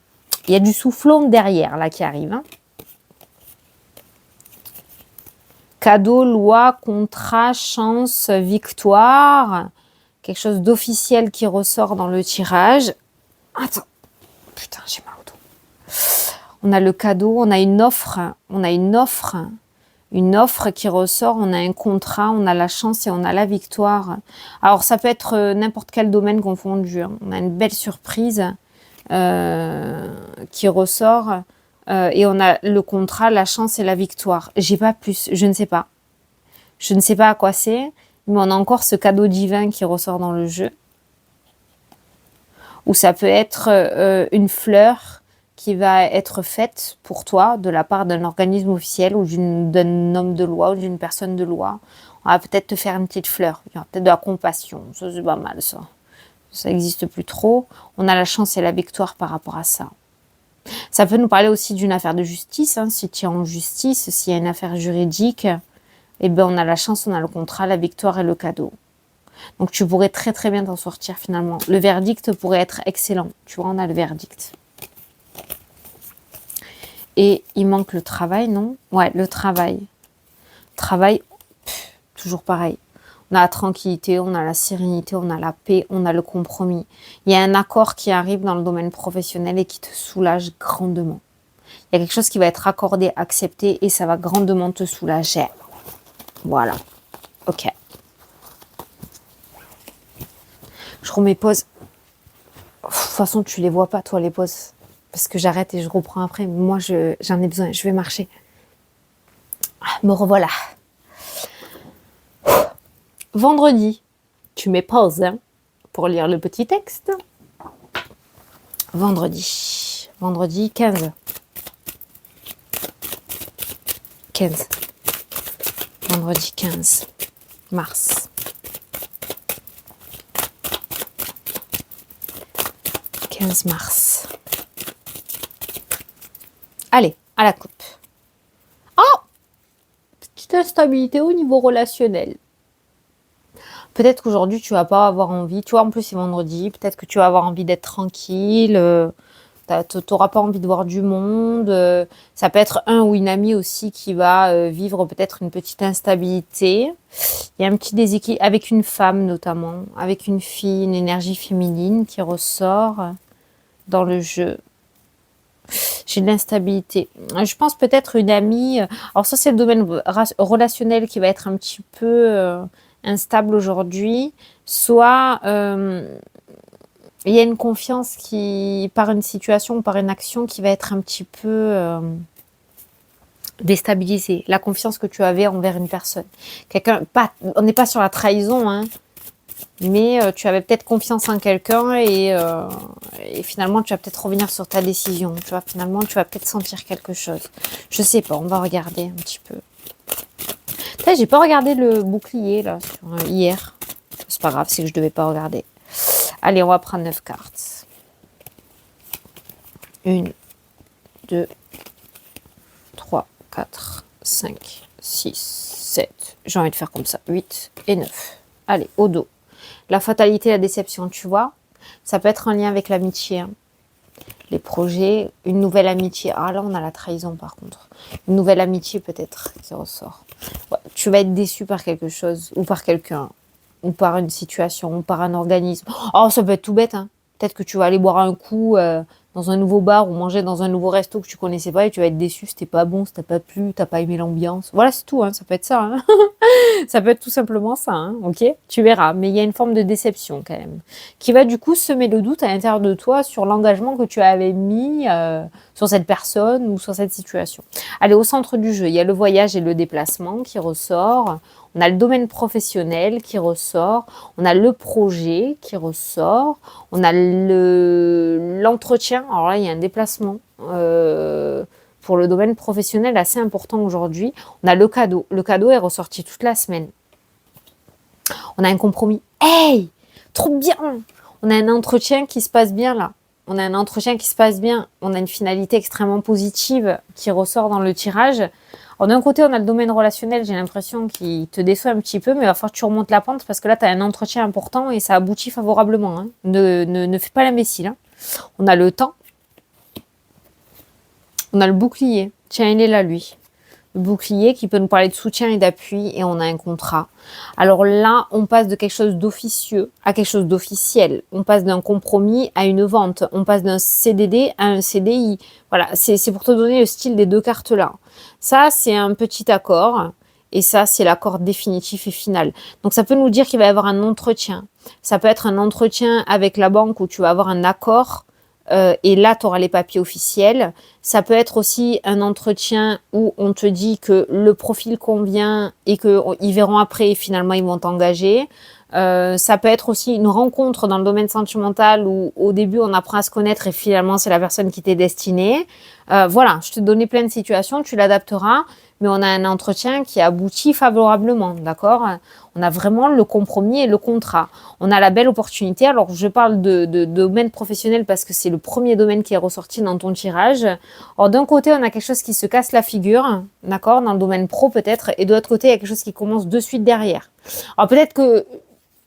Il y a du soufflon derrière, là, qui arrive. Hein. Cadeau, loi, contrat, chance, victoire. Quelque chose d'officiel qui ressort dans le tirage. Attends. Putain, j'ai mal au dos. On a le cadeau, on a une offre. Une offre qui ressort, on a un contrat, on a la chance et on a la victoire. Alors, ça peut être n'importe quel domaine confondu. Hein. On a une belle surprise qui ressort et on a le contrat, la chance et la victoire. J'ai pas plus, je ne sais pas. Je ne sais pas à quoi c'est, mais on a encore ce cadeau divin qui ressort dans le jeu. Ou ça peut être une fleur qui va être faite pour toi de la part d'un organisme officiel ou d'un homme de loi ou d'une personne de loi. On va peut-être te faire une petite fleur. Il y aura peut-être de la compassion. Ça, c'est pas mal, ça. Ça n'existe plus trop. On a la chance et la victoire par rapport à ça. Ça peut nous parler aussi d'une affaire de justice. Hein. Si tu es en justice, s'il y a une affaire juridique, eh ben, on a la chance, on a le contrat, la victoire et le cadeau. Donc, tu pourrais très, très bien t'en sortir finalement. Le verdict pourrait être excellent. Tu vois, on a le verdict. Et il manque le travail, non? Ouais, le travail. Travail, toujours pareil. On a la tranquillité, on a la sérénité, on a la paix, on a le compromis. Il y a un accord qui arrive dans le domaine professionnel et qui te soulage grandement. Il y a quelque chose qui va être accordé, accepté et ça va grandement te soulager. Voilà. Ok. Je remets pause. De toute façon, tu les vois pas, toi, les pauses. Parce que j'arrête et je reprends après. Moi, j'en ai besoin. Je vais marcher. Me revoilà. Vendredi, tu mets pause hein, pour lire le petit texte. Vendredi 15. 15. Vendredi 15 mars. 15 mars. Allez, à la coupe. Oh! Petite instabilité au niveau relationnel. Peut-être qu'aujourd'hui, tu vas pas avoir envie. Tu vois, en plus, c'est vendredi. Peut-être que tu vas avoir envie d'être tranquille. Tu n'auras pas envie de voir du monde. Ça peut être un ou une amie aussi qui va vivre peut-être une petite instabilité. Il y a un petit déséquilibre avec une femme notamment, avec une fille, une énergie féminine qui ressort dans le jeu. J'ai de l'instabilité. Je pense peut-être une amie. Alors ça, c'est le domaine relationnel qui va être un petit peu instable aujourd'hui. Soit il y a une confiance qui, par une situation ou par une action, qui va être un petit peu déstabilisée. La confiance que tu avais envers une personne. On n'est pas sur la trahison, hein. Mais tu avais peut-être confiance en quelqu'un et finalement, tu vas peut-être revenir sur ta décision. Tu vois, finalement, tu vas peut-être sentir quelque chose. Je sais pas, on va regarder un petit peu. Putain, j'ai pas regardé le bouclier là hier. C'est pas grave, c'est que je devais pas regarder. Allez, on va prendre 9 cartes. 1, 2, 3, 4, 5, 6, 7. J'ai envie de faire comme ça. 8 et 9. Allez, au dos. La fatalité, la déception, tu vois. Ça peut être en lien avec l'amitié. Hein. Les projets, une nouvelle amitié. Ah là, on a la trahison par contre. Une nouvelle amitié peut-être qui ressort. Ouais, tu vas être déçu par quelque chose ou par quelqu'un. Ou par une situation, ou par un organisme. Oh, ça peut être tout bête. Hein. Peut-être que tu vas aller boire un coup dans un nouveau bar ou manger dans un nouveau resto que tu connaissais pas et tu vas être déçu, c'était pas bon, ça t'a pas plu, t'as pas aimé l'ambiance. Voilà, c'est tout, hein, ça peut être ça. Hein. Ça peut être tout simplement ça, hein, ok? Tu verras, mais il y a une forme de déception quand même, qui va du coup semer le doute à l'intérieur de toi sur l'engagement que tu avais mis sur cette personne ou sur cette situation. Allez, au centre du jeu, il y a le voyage et le déplacement qui ressort. On a le domaine professionnel qui ressort, on a le projet qui ressort, on a l'entretien. Alors là, il y a un déplacement pour le domaine professionnel assez important aujourd'hui. On a le cadeau. Le cadeau est ressorti toute la semaine. On a un compromis. Hey, trop bien. On a un entretien qui se passe bien là. on a un entretien qui se passe bien, on a une finalité extrêmement positive qui ressort dans le tirage. Alors, d'un côté, on a le domaine relationnel, j'ai l'impression qu'il te déçoit un petit peu, mais il va falloir que tu remontes la pente parce que là, tu as un entretien important et ça aboutit favorablement. Hein. Ne fais pas l'imbécile. Hein. On a le temps. On a le bouclier. Tiens, il est là, lui. Le bouclier qui peut nous parler de soutien et d'appui et on a un contrat. Alors là, on passe de quelque chose d'officieux à quelque chose d'officiel. On passe d'un compromis à une vente. On passe d'un CDD à un CDI. Voilà, c'est pour te donner le style des deux cartes là. Ça, c'est un petit accord et ça, c'est l'accord définitif et final. Donc ça peut nous dire qu'il va y avoir un entretien. Ça peut être un entretien avec la banque où tu vas avoir un accord. Et là, tu auras les papiers officiels. Ça peut être aussi un entretien où on te dit que le profil convient et qu'ils verront après et finalement ils vont t'engager. Ça peut être aussi une rencontre dans le domaine sentimental où au début on apprend à se connaître et finalement c'est la personne qui t'est destinée. Voilà, je te donnais plein de situations, tu l'adapteras, mais on a un entretien qui aboutit favorablement, d'accord? On a vraiment le compromis et le contrat. On a la belle opportunité. Alors, je parle de domaine professionnel parce que c'est le premier domaine qui est ressorti dans ton tirage. Alors, d'un côté, on a quelque chose qui se casse la figure, d'accord? Dans le domaine pro peut-être, et de l'autre côté, il y a quelque chose qui commence de suite derrière. Alors, peut-être que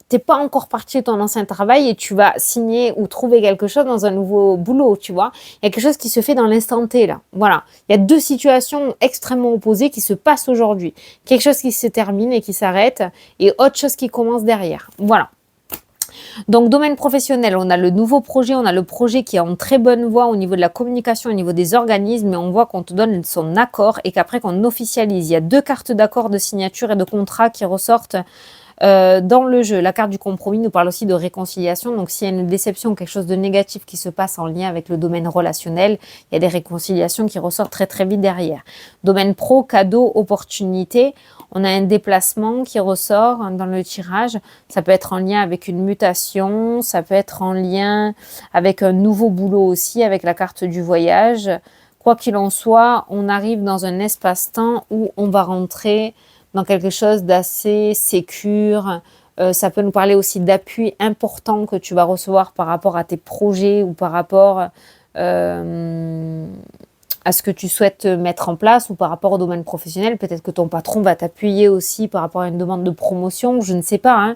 t'es pas encore parti de ton ancien travail et tu vas signer ou trouver quelque chose dans un nouveau boulot, tu vois. Il y a quelque chose qui se fait dans l'instant T, là. Voilà. Il y a deux situations extrêmement opposées qui se passent aujourd'hui. Quelque chose qui se termine et qui s'arrête et autre chose qui commence derrière. Voilà. Donc, domaine professionnel, on a le nouveau projet, on a le projet qui est en très bonne voie au niveau de la communication, au niveau des organismes, mais on voit qu'on te donne son accord et qu'après qu'on officialise. Il y a deux cartes d'accord de signature et de contrat qui ressortent dans le jeu. La carte du compromis nous parle aussi de réconciliation. Donc, s'il y a une déception ou quelque chose de négatif qui se passe en lien avec le domaine relationnel, il y a des réconciliations qui ressortent très très vite derrière. Domaine pro, cadeau, opportunité. On a un déplacement qui ressort dans le tirage. Ça peut être en lien avec une mutation. Ça peut être en lien avec un nouveau boulot aussi, avec la carte du voyage. Quoi qu'il en soit, on arrive dans un espace-temps où on va rentrer dans quelque chose d'assez sécure. Ça peut nous parler aussi d'appui important que tu vas recevoir par rapport à tes projets ou par rapport à ce que tu souhaites mettre en place ou par rapport au domaine professionnel. Peut-être que ton patron va t'appuyer aussi par rapport à une demande de promotion, je ne sais pas. Hein.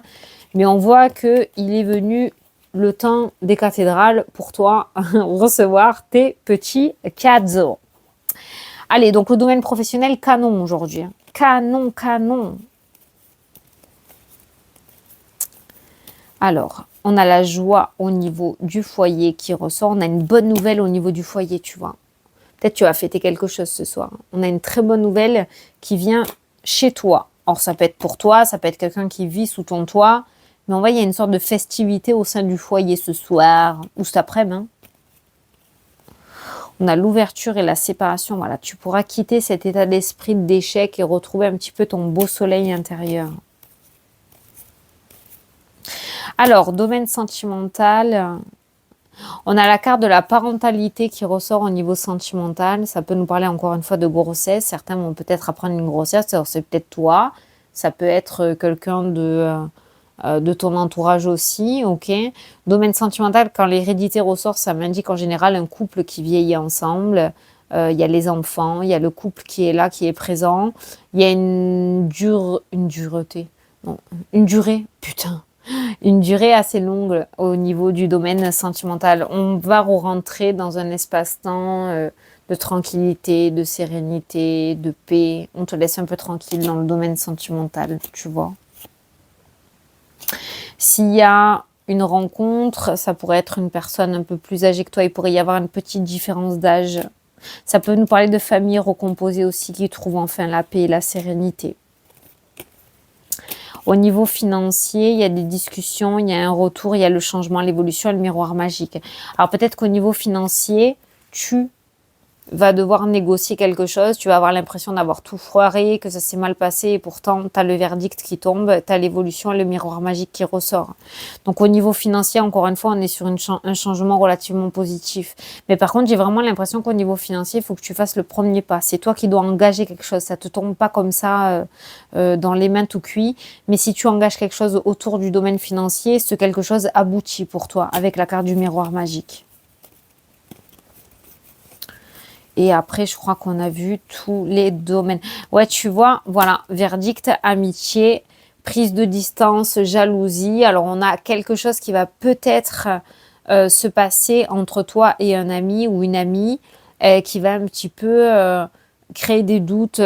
Mais on voit qu'il est venu le temps des cathédrales pour toi recevoir tes petits cadeaux. Allez, donc le domaine professionnel, canon aujourd'hui. Canon, canon. Alors, on a la joie au niveau du foyer qui ressort. On a une bonne nouvelle au niveau du foyer, tu vois. Peut-être tu vas fêter quelque chose ce soir. On a une très bonne nouvelle qui vient chez toi. Alors, ça peut être pour toi, ça peut être quelqu'un qui vit sous ton toit. Mais on voit, il y a une sorte de festivité au sein du foyer ce soir ou cet après-midi. Hein. On a l'ouverture et la séparation. Voilà, tu pourras quitter cet état d'esprit d'échec et retrouver un petit peu ton beau soleil intérieur. Alors, domaine sentimental. On a la carte de la parentalité qui ressort au niveau sentimental. Ça peut nous parler encore une fois de grossesse. Certains vont peut-être apprendre une grossesse. Alors, c'est peut-être toi. Ça peut être quelqu'un de ton entourage aussi, ok. Domaine sentimental, quand l'hérédité ressort, ça m'indique en général un couple qui vieillit ensemble. Il y a les enfants, il y a le couple qui est là, qui est présent. Il y a une durée assez longue au niveau du domaine sentimental. On va rentrer dans un espace-temps de tranquillité, de sérénité, de paix. On te laisse un peu tranquille dans le domaine sentimental, tu vois. S'il y a une rencontre, ça pourrait être une personne un peu plus âgée que toi. Il pourrait y avoir une petite différence d'âge. Ça peut nous parler de famille recomposée aussi qui trouve enfin la paix et la sérénité. Au niveau financier, il y a des discussions, il y a un retour, il y a le changement, l'évolution, le miroir magique. Alors peut-être qu'au niveau financier, tu va devoir négocier quelque chose, tu vas avoir l'impression d'avoir tout foiré, que ça s'est mal passé et pourtant tu as le verdict qui tombe, tu as l'évolution et le miroir magique qui ressort. Donc au niveau financier, encore une fois, on est sur un changement relativement positif. Mais par contre, j'ai vraiment l'impression qu'au niveau financier, il faut que tu fasses le premier pas. C'est toi qui dois engager quelque chose, ça te tombe pas comme ça dans les mains tout cuit. Mais si tu engages quelque chose autour du domaine financier, ce quelque chose aboutit pour toi avec la carte du miroir magique. Et après, je crois qu'on a vu tous les domaines. Ouais, tu vois, voilà, verdict, amitié, prise de distance, jalousie. Alors, on a quelque chose qui va peut-être se passer entre toi et un ami ou une amie qui va un petit peu créer des doutes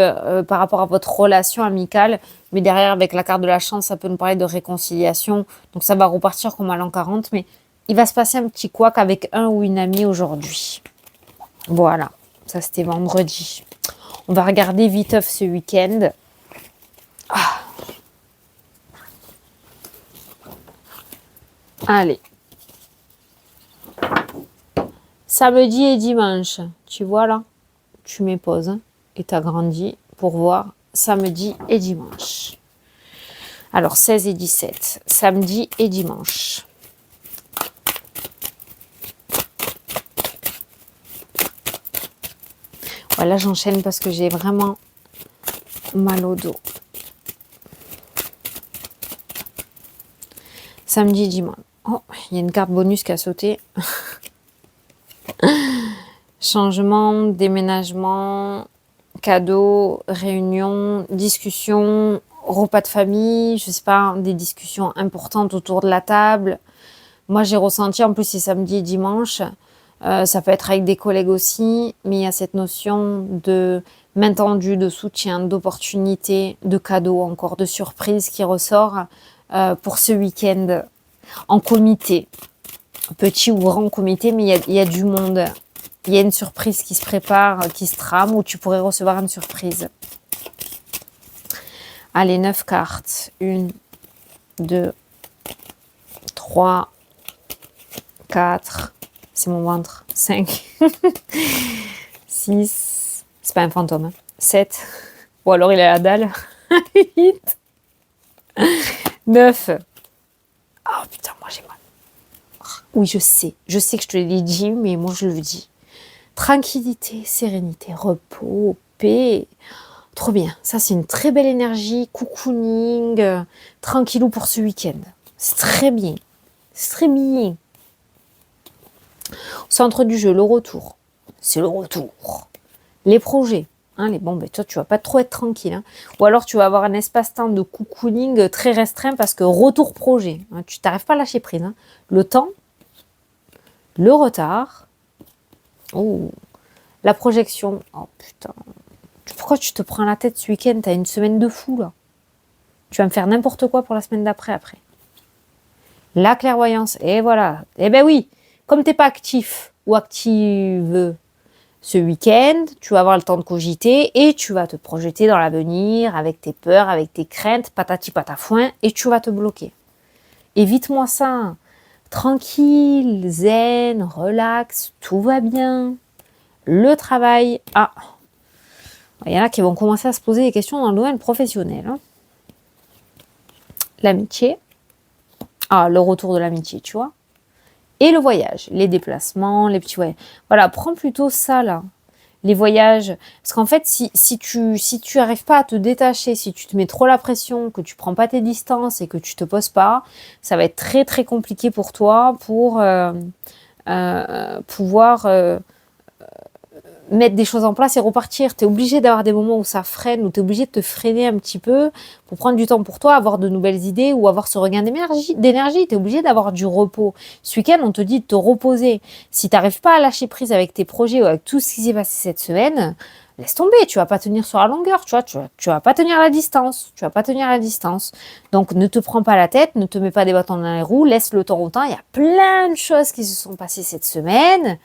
par rapport à votre relation amicale. Mais derrière, avec la carte de la chance, ça peut nous parler de réconciliation. Donc, ça va repartir comme à l'an 40. Mais il va se passer un petit couac avec un ou une amie aujourd'hui. Voilà. Ça, c'était vendredi. On va regarder viteuf ce week-end. Ah. Allez. Samedi et dimanche. Tu vois là? Tu mets pause. Hein, et tu agrandis pour voir samedi et dimanche. Alors, 16 et 17. Samedi et dimanche. Voilà, j'enchaîne parce que j'ai vraiment mal au dos. Samedi, dimanche. Oh, il y a une carte bonus qui a sauté. Changement, déménagement, cadeau, réunion, discussion, repas de famille, je sais pas, des discussions importantes autour de la table. Moi, j'ai ressenti, en plus, c'est samedi et dimanche. Ça peut être avec des collègues aussi, mais il y a cette notion de main tendue, de soutien, d'opportunité, de cadeau, encore de surprise qui ressort pour ce week-end en comité. Petit ou grand comité, mais il y a du monde. Il y a une surprise qui se prépare, qui se trame, où tu pourrais recevoir une surprise. Allez, 9 cartes. 1, 2, 3, 4... C'est mon ventre. 5, 6, c'est pas un fantôme. Hein. 7, ou alors il a la dalle. 8, 9. Oh putain, moi j'ai mal. Oui, je sais que je te l'ai dit, mais moi je le dis. Tranquillité, sérénité, repos, paix. Trop bien. Ça, c'est une très belle énergie. Cocooning. Tranquillou pour ce week-end. C'est très bien. C'est très bien. Centre du jeu, le retour. C'est le retour. Les projets. Hein, bon, ben, toi, tu vas pas trop être tranquille. Hein. Ou alors, tu vas avoir un espace-temps de cocooning très restreint parce que retour projet. Hein, tu t'arrives pas à lâcher prise. Hein. Le temps, le retard. Oh, la projection. Oh putain. Pourquoi tu te prends la tête ce week-end? T'as une semaine de fou, là. Tu vas me faire n'importe quoi pour la semaine d'après, après. La clairvoyance. Et voilà. Eh ben oui. Comme tu n'es pas actif ou active ce week-end, tu vas avoir le temps de cogiter et tu vas te projeter dans l'avenir avec tes peurs, avec tes craintes, patati patafouin, et tu vas te bloquer. Évite-moi ça. Tranquille, zen, relax, tout va bien. Le travail. Ah, il y en a qui vont commencer à se poser des questions dans le domaine professionnel. Hein. L'amitié. Ah, le retour de l'amitié, tu vois. Et le voyage, les déplacements, les petits voyages. Voilà, prends plutôt ça là, les voyages. Parce qu'en fait, si tu arrives pas à te détacher, si tu te mets trop la pression, que tu prends pas tes distances et que tu te poses pas, ça va être très très compliqué pour toi pour pouvoir mettre des choses en place et repartir. Tu es obligé d'avoir des moments où ça freine, où tu es obligé de te freiner un petit peu pour prendre du temps pour toi, avoir de nouvelles idées ou avoir ce regain d'énergie. Tu es obligé d'avoir du repos. Ce week-end, on te dit de te reposer. Si tu n'arrives pas à lâcher prise avec tes projets ou avec tout ce qui s'est passé cette semaine, laisse tomber. Tu vas pas tenir sur la longueur, tu vas pas tenir la distance. Tu vas pas tenir la distance. Donc, ne te prends pas la tête, ne te mets pas des bâtons dans les roues, laisse le temps au temps. Il y a plein de choses qui se sont passées cette semaine.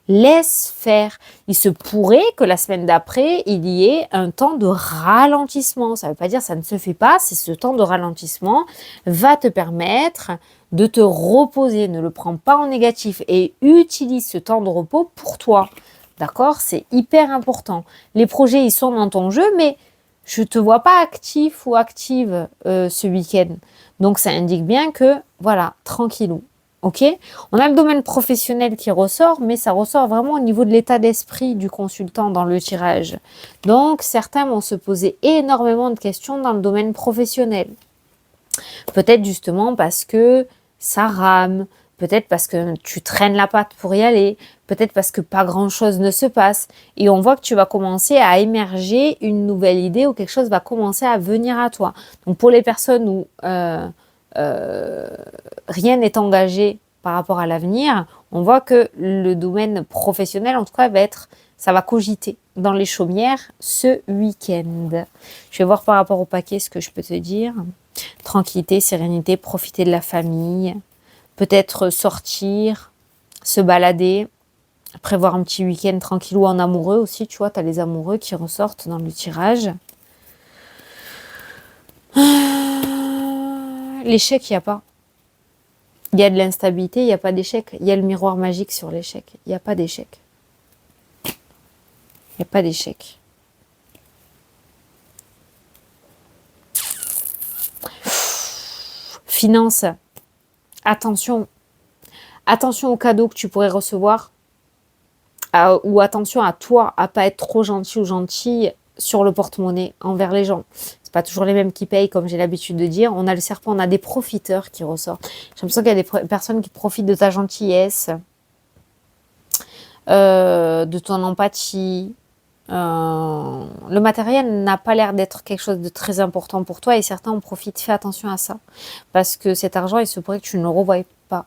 Laisse faire. Il se pourrait que la semaine d'après, il y ait un temps de ralentissement. Ça ne veut pas dire que ça ne se fait pas. C'est ce temps de ralentissement va te permettre de te reposer. Ne le prends pas en négatif et utilise ce temps de repos pour toi. D'accord? C'est hyper important. Les projets, ils sont dans ton jeu, mais je ne te vois pas actif ou active ce week-end. Donc, ça indique bien que, voilà, tranquillou. Ok, on a le domaine professionnel qui ressort, mais ça ressort vraiment au niveau de l'état d'esprit du consultant dans le tirage. Donc, certains vont se poser énormément de questions dans le domaine professionnel. Peut-être justement parce que ça rame, peut-être parce que tu traînes la patte pour y aller, peut-être parce que pas grand-chose ne se passe. Et on voit que tu vas commencer à émerger une nouvelle idée ou quelque chose va commencer à venir à toi. Donc pour les personnes où rien n'est engagé par rapport à l'avenir, on voit que le domaine professionnel, en tout cas, ça va cogiter dans les chaumières ce week-end. Je vais voir par rapport au paquet ce que je peux te dire. Tranquillité, sérénité, profiter de la famille, peut-être sortir, se balader, prévoir un petit week-end tranquille ou en amoureux aussi, tu vois, tu as les amoureux qui ressortent dans le tirage. L'échec, il n'y a pas. Il y a de l'instabilité, il n'y a pas d'échec. Il y a le miroir magique sur l'échec. Il n'y a pas d'échec. Il n'y a pas d'échec. Finances. Attention. Attention aux cadeaux que tu pourrais recevoir. Ou attention à toi, à pas être trop gentil ou gentille sur le porte-monnaie envers les gens. C'est pas toujours les mêmes qui payent, comme j'ai l'habitude de dire. On a le serpent, on a des profiteurs qui ressortent. J'ai l'impression qu'il y a des personnes qui profitent de ta gentillesse, de ton empathie. Le matériel n'a pas l'air d'être quelque chose de très important pour toi et certains en profitent. Fais attention à ça. Parce que cet argent, il se pourrait que tu ne le revoies pas.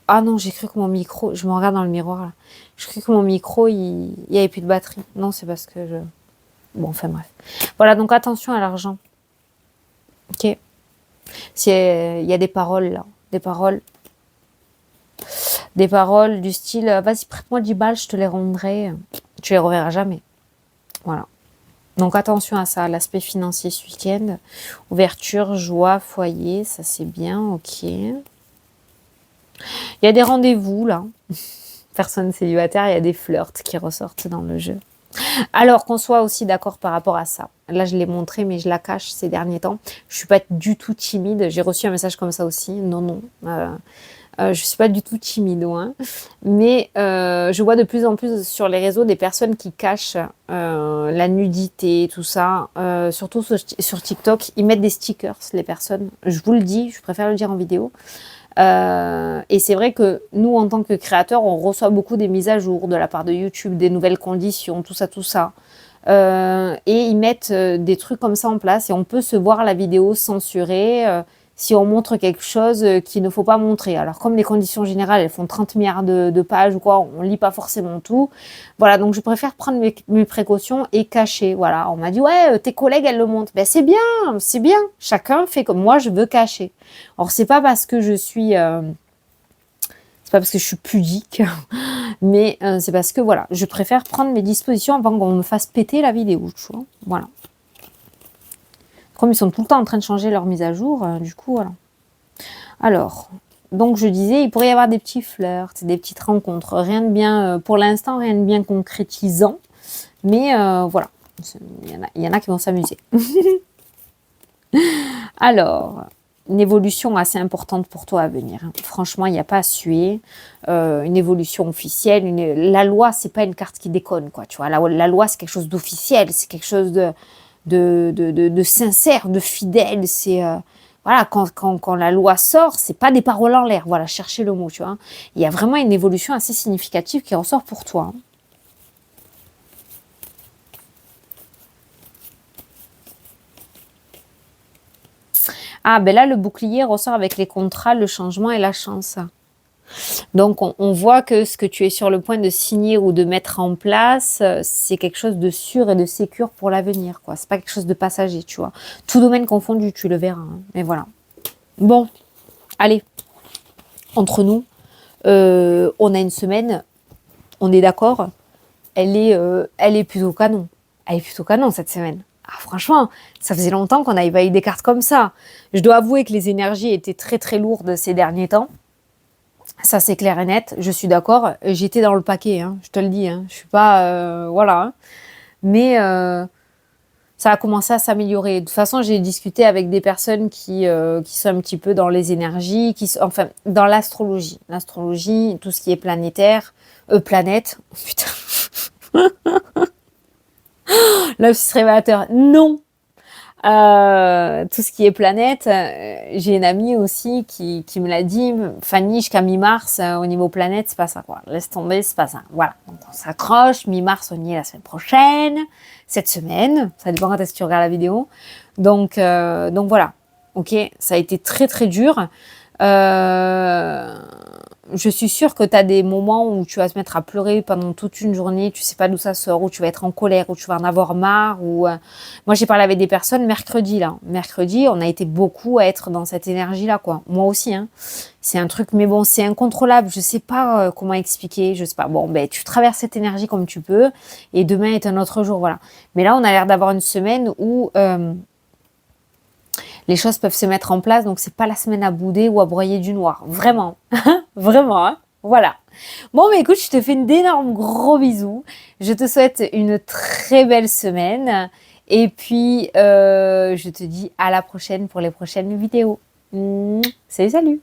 Ah non, j'ai cru que mon micro... Je me regarde dans le miroir, là. J'ai cru que mon micro, il n'y avait plus de batterie. Non, c'est parce que je... Bon, enfin bref. Voilà, donc attention à l'argent. Ok. Il y a des paroles, là. Des paroles. Des paroles du style, vas-y, prête-moi 10 balles, je te les rendrai. Tu les reverras jamais. Voilà. Donc attention à ça, l'aspect financier ce week-end. Ouverture, joie, foyer, ça c'est bien, ok. Il y a des rendez-vous, là. Personne célibataire, il y a des flirts qui ressortent dans le jeu. Alors qu'on soit aussi d'accord par rapport à ça. Là, je l'ai montré, mais je la cache ces derniers temps. Je ne suis pas du tout timide. J'ai reçu un message comme ça aussi. Non, non. Je ne suis pas du tout timide, hein. Mais je vois de plus en plus sur les réseaux des personnes qui cachent la nudité, tout ça. Surtout sur TikTok, ils mettent des stickers, les personnes. Je vous le dis, je préfère le dire en vidéo. Et c'est vrai que nous, en tant que créateurs, on reçoit beaucoup des mises à jour de la part de YouTube, des nouvelles conditions, tout ça, tout ça. Et ils mettent des trucs comme ça en place et on peut se voir la vidéo censurée si on montre quelque chose qu'il ne faut pas montrer. Alors comme les conditions générales, elles font 30 milliards de pages ou quoi, on lit pas forcément tout. Voilà, donc je préfère prendre mes précautions et cacher. Voilà, on m'a dit, ouais, tes collègues, elles le montrent. Ben c'est bien, c'est bien. Chacun fait comme moi, je veux cacher. Alors c'est pas parce que je suis... c'est pas parce que je suis pudique, mais c'est parce que, voilà, je préfère prendre mes dispositions avant qu'on me fasse péter la vidéo, tu vois. Voilà. Comme ils sont tout le temps en train de changer leur mise à jour, du coup, voilà. Alors, donc je disais, il pourrait y avoir des petits flirts, des petites rencontres. Rien de bien, pour l'instant, rien de bien concrétisant. Mais voilà, il y en a qui vont s'amuser. Alors, une évolution assez importante pour toi à venir. Franchement, il n'y a pas à suer. Une évolution officielle. La loi, c'est pas une carte qui déconne, quoi. Tu vois, la loi, c'est quelque chose d'officiel. C'est quelque chose de sincère, de fidèle. C'est voilà, quand la loi sort, c'est pas des paroles en l'air. Voilà, cherchez le mot, tu vois. Il y a vraiment une évolution assez significative qui ressort pour toi. Ah, ben là, le bouclier ressort avec les contrats, le changement et la chance. Donc, on voit que ce que tu es sur le point de signer ou de mettre en place, c'est quelque chose de sûr et de sécure pour l'avenir, quoi. C'est pas quelque chose de passager, tu vois. Tout domaine confondu, tu le verras. Hein. Mais voilà. Bon, allez. Entre nous, on a une semaine, on est d'accord, elle est plutôt canon. Elle est plutôt canon, cette semaine. Ah, franchement, ça faisait longtemps qu'on n'avait pas eu des cartes comme ça. Je dois avouer que les énergies étaient très très lourdes ces derniers temps. Ça, c'est clair et net. Je suis d'accord. J'étais dans le paquet, hein, je te le dis. Hein. Je suis pas... voilà. Hein. Mais ça a commencé à s'améliorer. De toute façon, j'ai discuté avec des personnes qui sont un petit peu dans les énergies, enfin, dans l'astrologie. L'astrologie, tout ce qui est planétaire. Planète. Oh, putain. Là, c'est révélateur. Non. Tout ce qui est planète, j'ai une amie aussi qui me l'a dit, Fanny, jusqu'à mi-mars, au niveau planète, c'est pas ça, quoi. Laisse tomber, c'est pas ça. Voilà. Donc, on s'accroche. Mi-mars, on y est la semaine prochaine. Cette semaine. Ça dépend quand est-ce que tu regardes la vidéo. Donc voilà. Ok. Ça a été très, très dur. Je suis sûre que tu as des moments où tu vas te mettre à pleurer pendant toute une journée, tu sais pas d'où ça sort, où tu vas être en colère, où tu vas en avoir marre. Moi, j'ai parlé avec des personnes mercredi, là. Mercredi, on a été beaucoup à être dans cette énergie-là, quoi. Moi aussi, hein. C'est un truc, mais bon, c'est incontrôlable. Je sais pas comment expliquer, je sais pas. Bon, ben, tu traverses cette énergie comme tu peux, et demain est un autre jour, voilà. Mais là, on a l'air d'avoir une semaine où les choses peuvent se mettre en place, donc c'est pas la semaine à bouder ou à broyer du noir. Vraiment. Vraiment, hein. Voilà. Bon, mais écoute, je te fais d'énormes gros bisous. Je te souhaite une très belle semaine. Et puis, je te dis à la prochaine pour les prochaines vidéos. Salut, salut.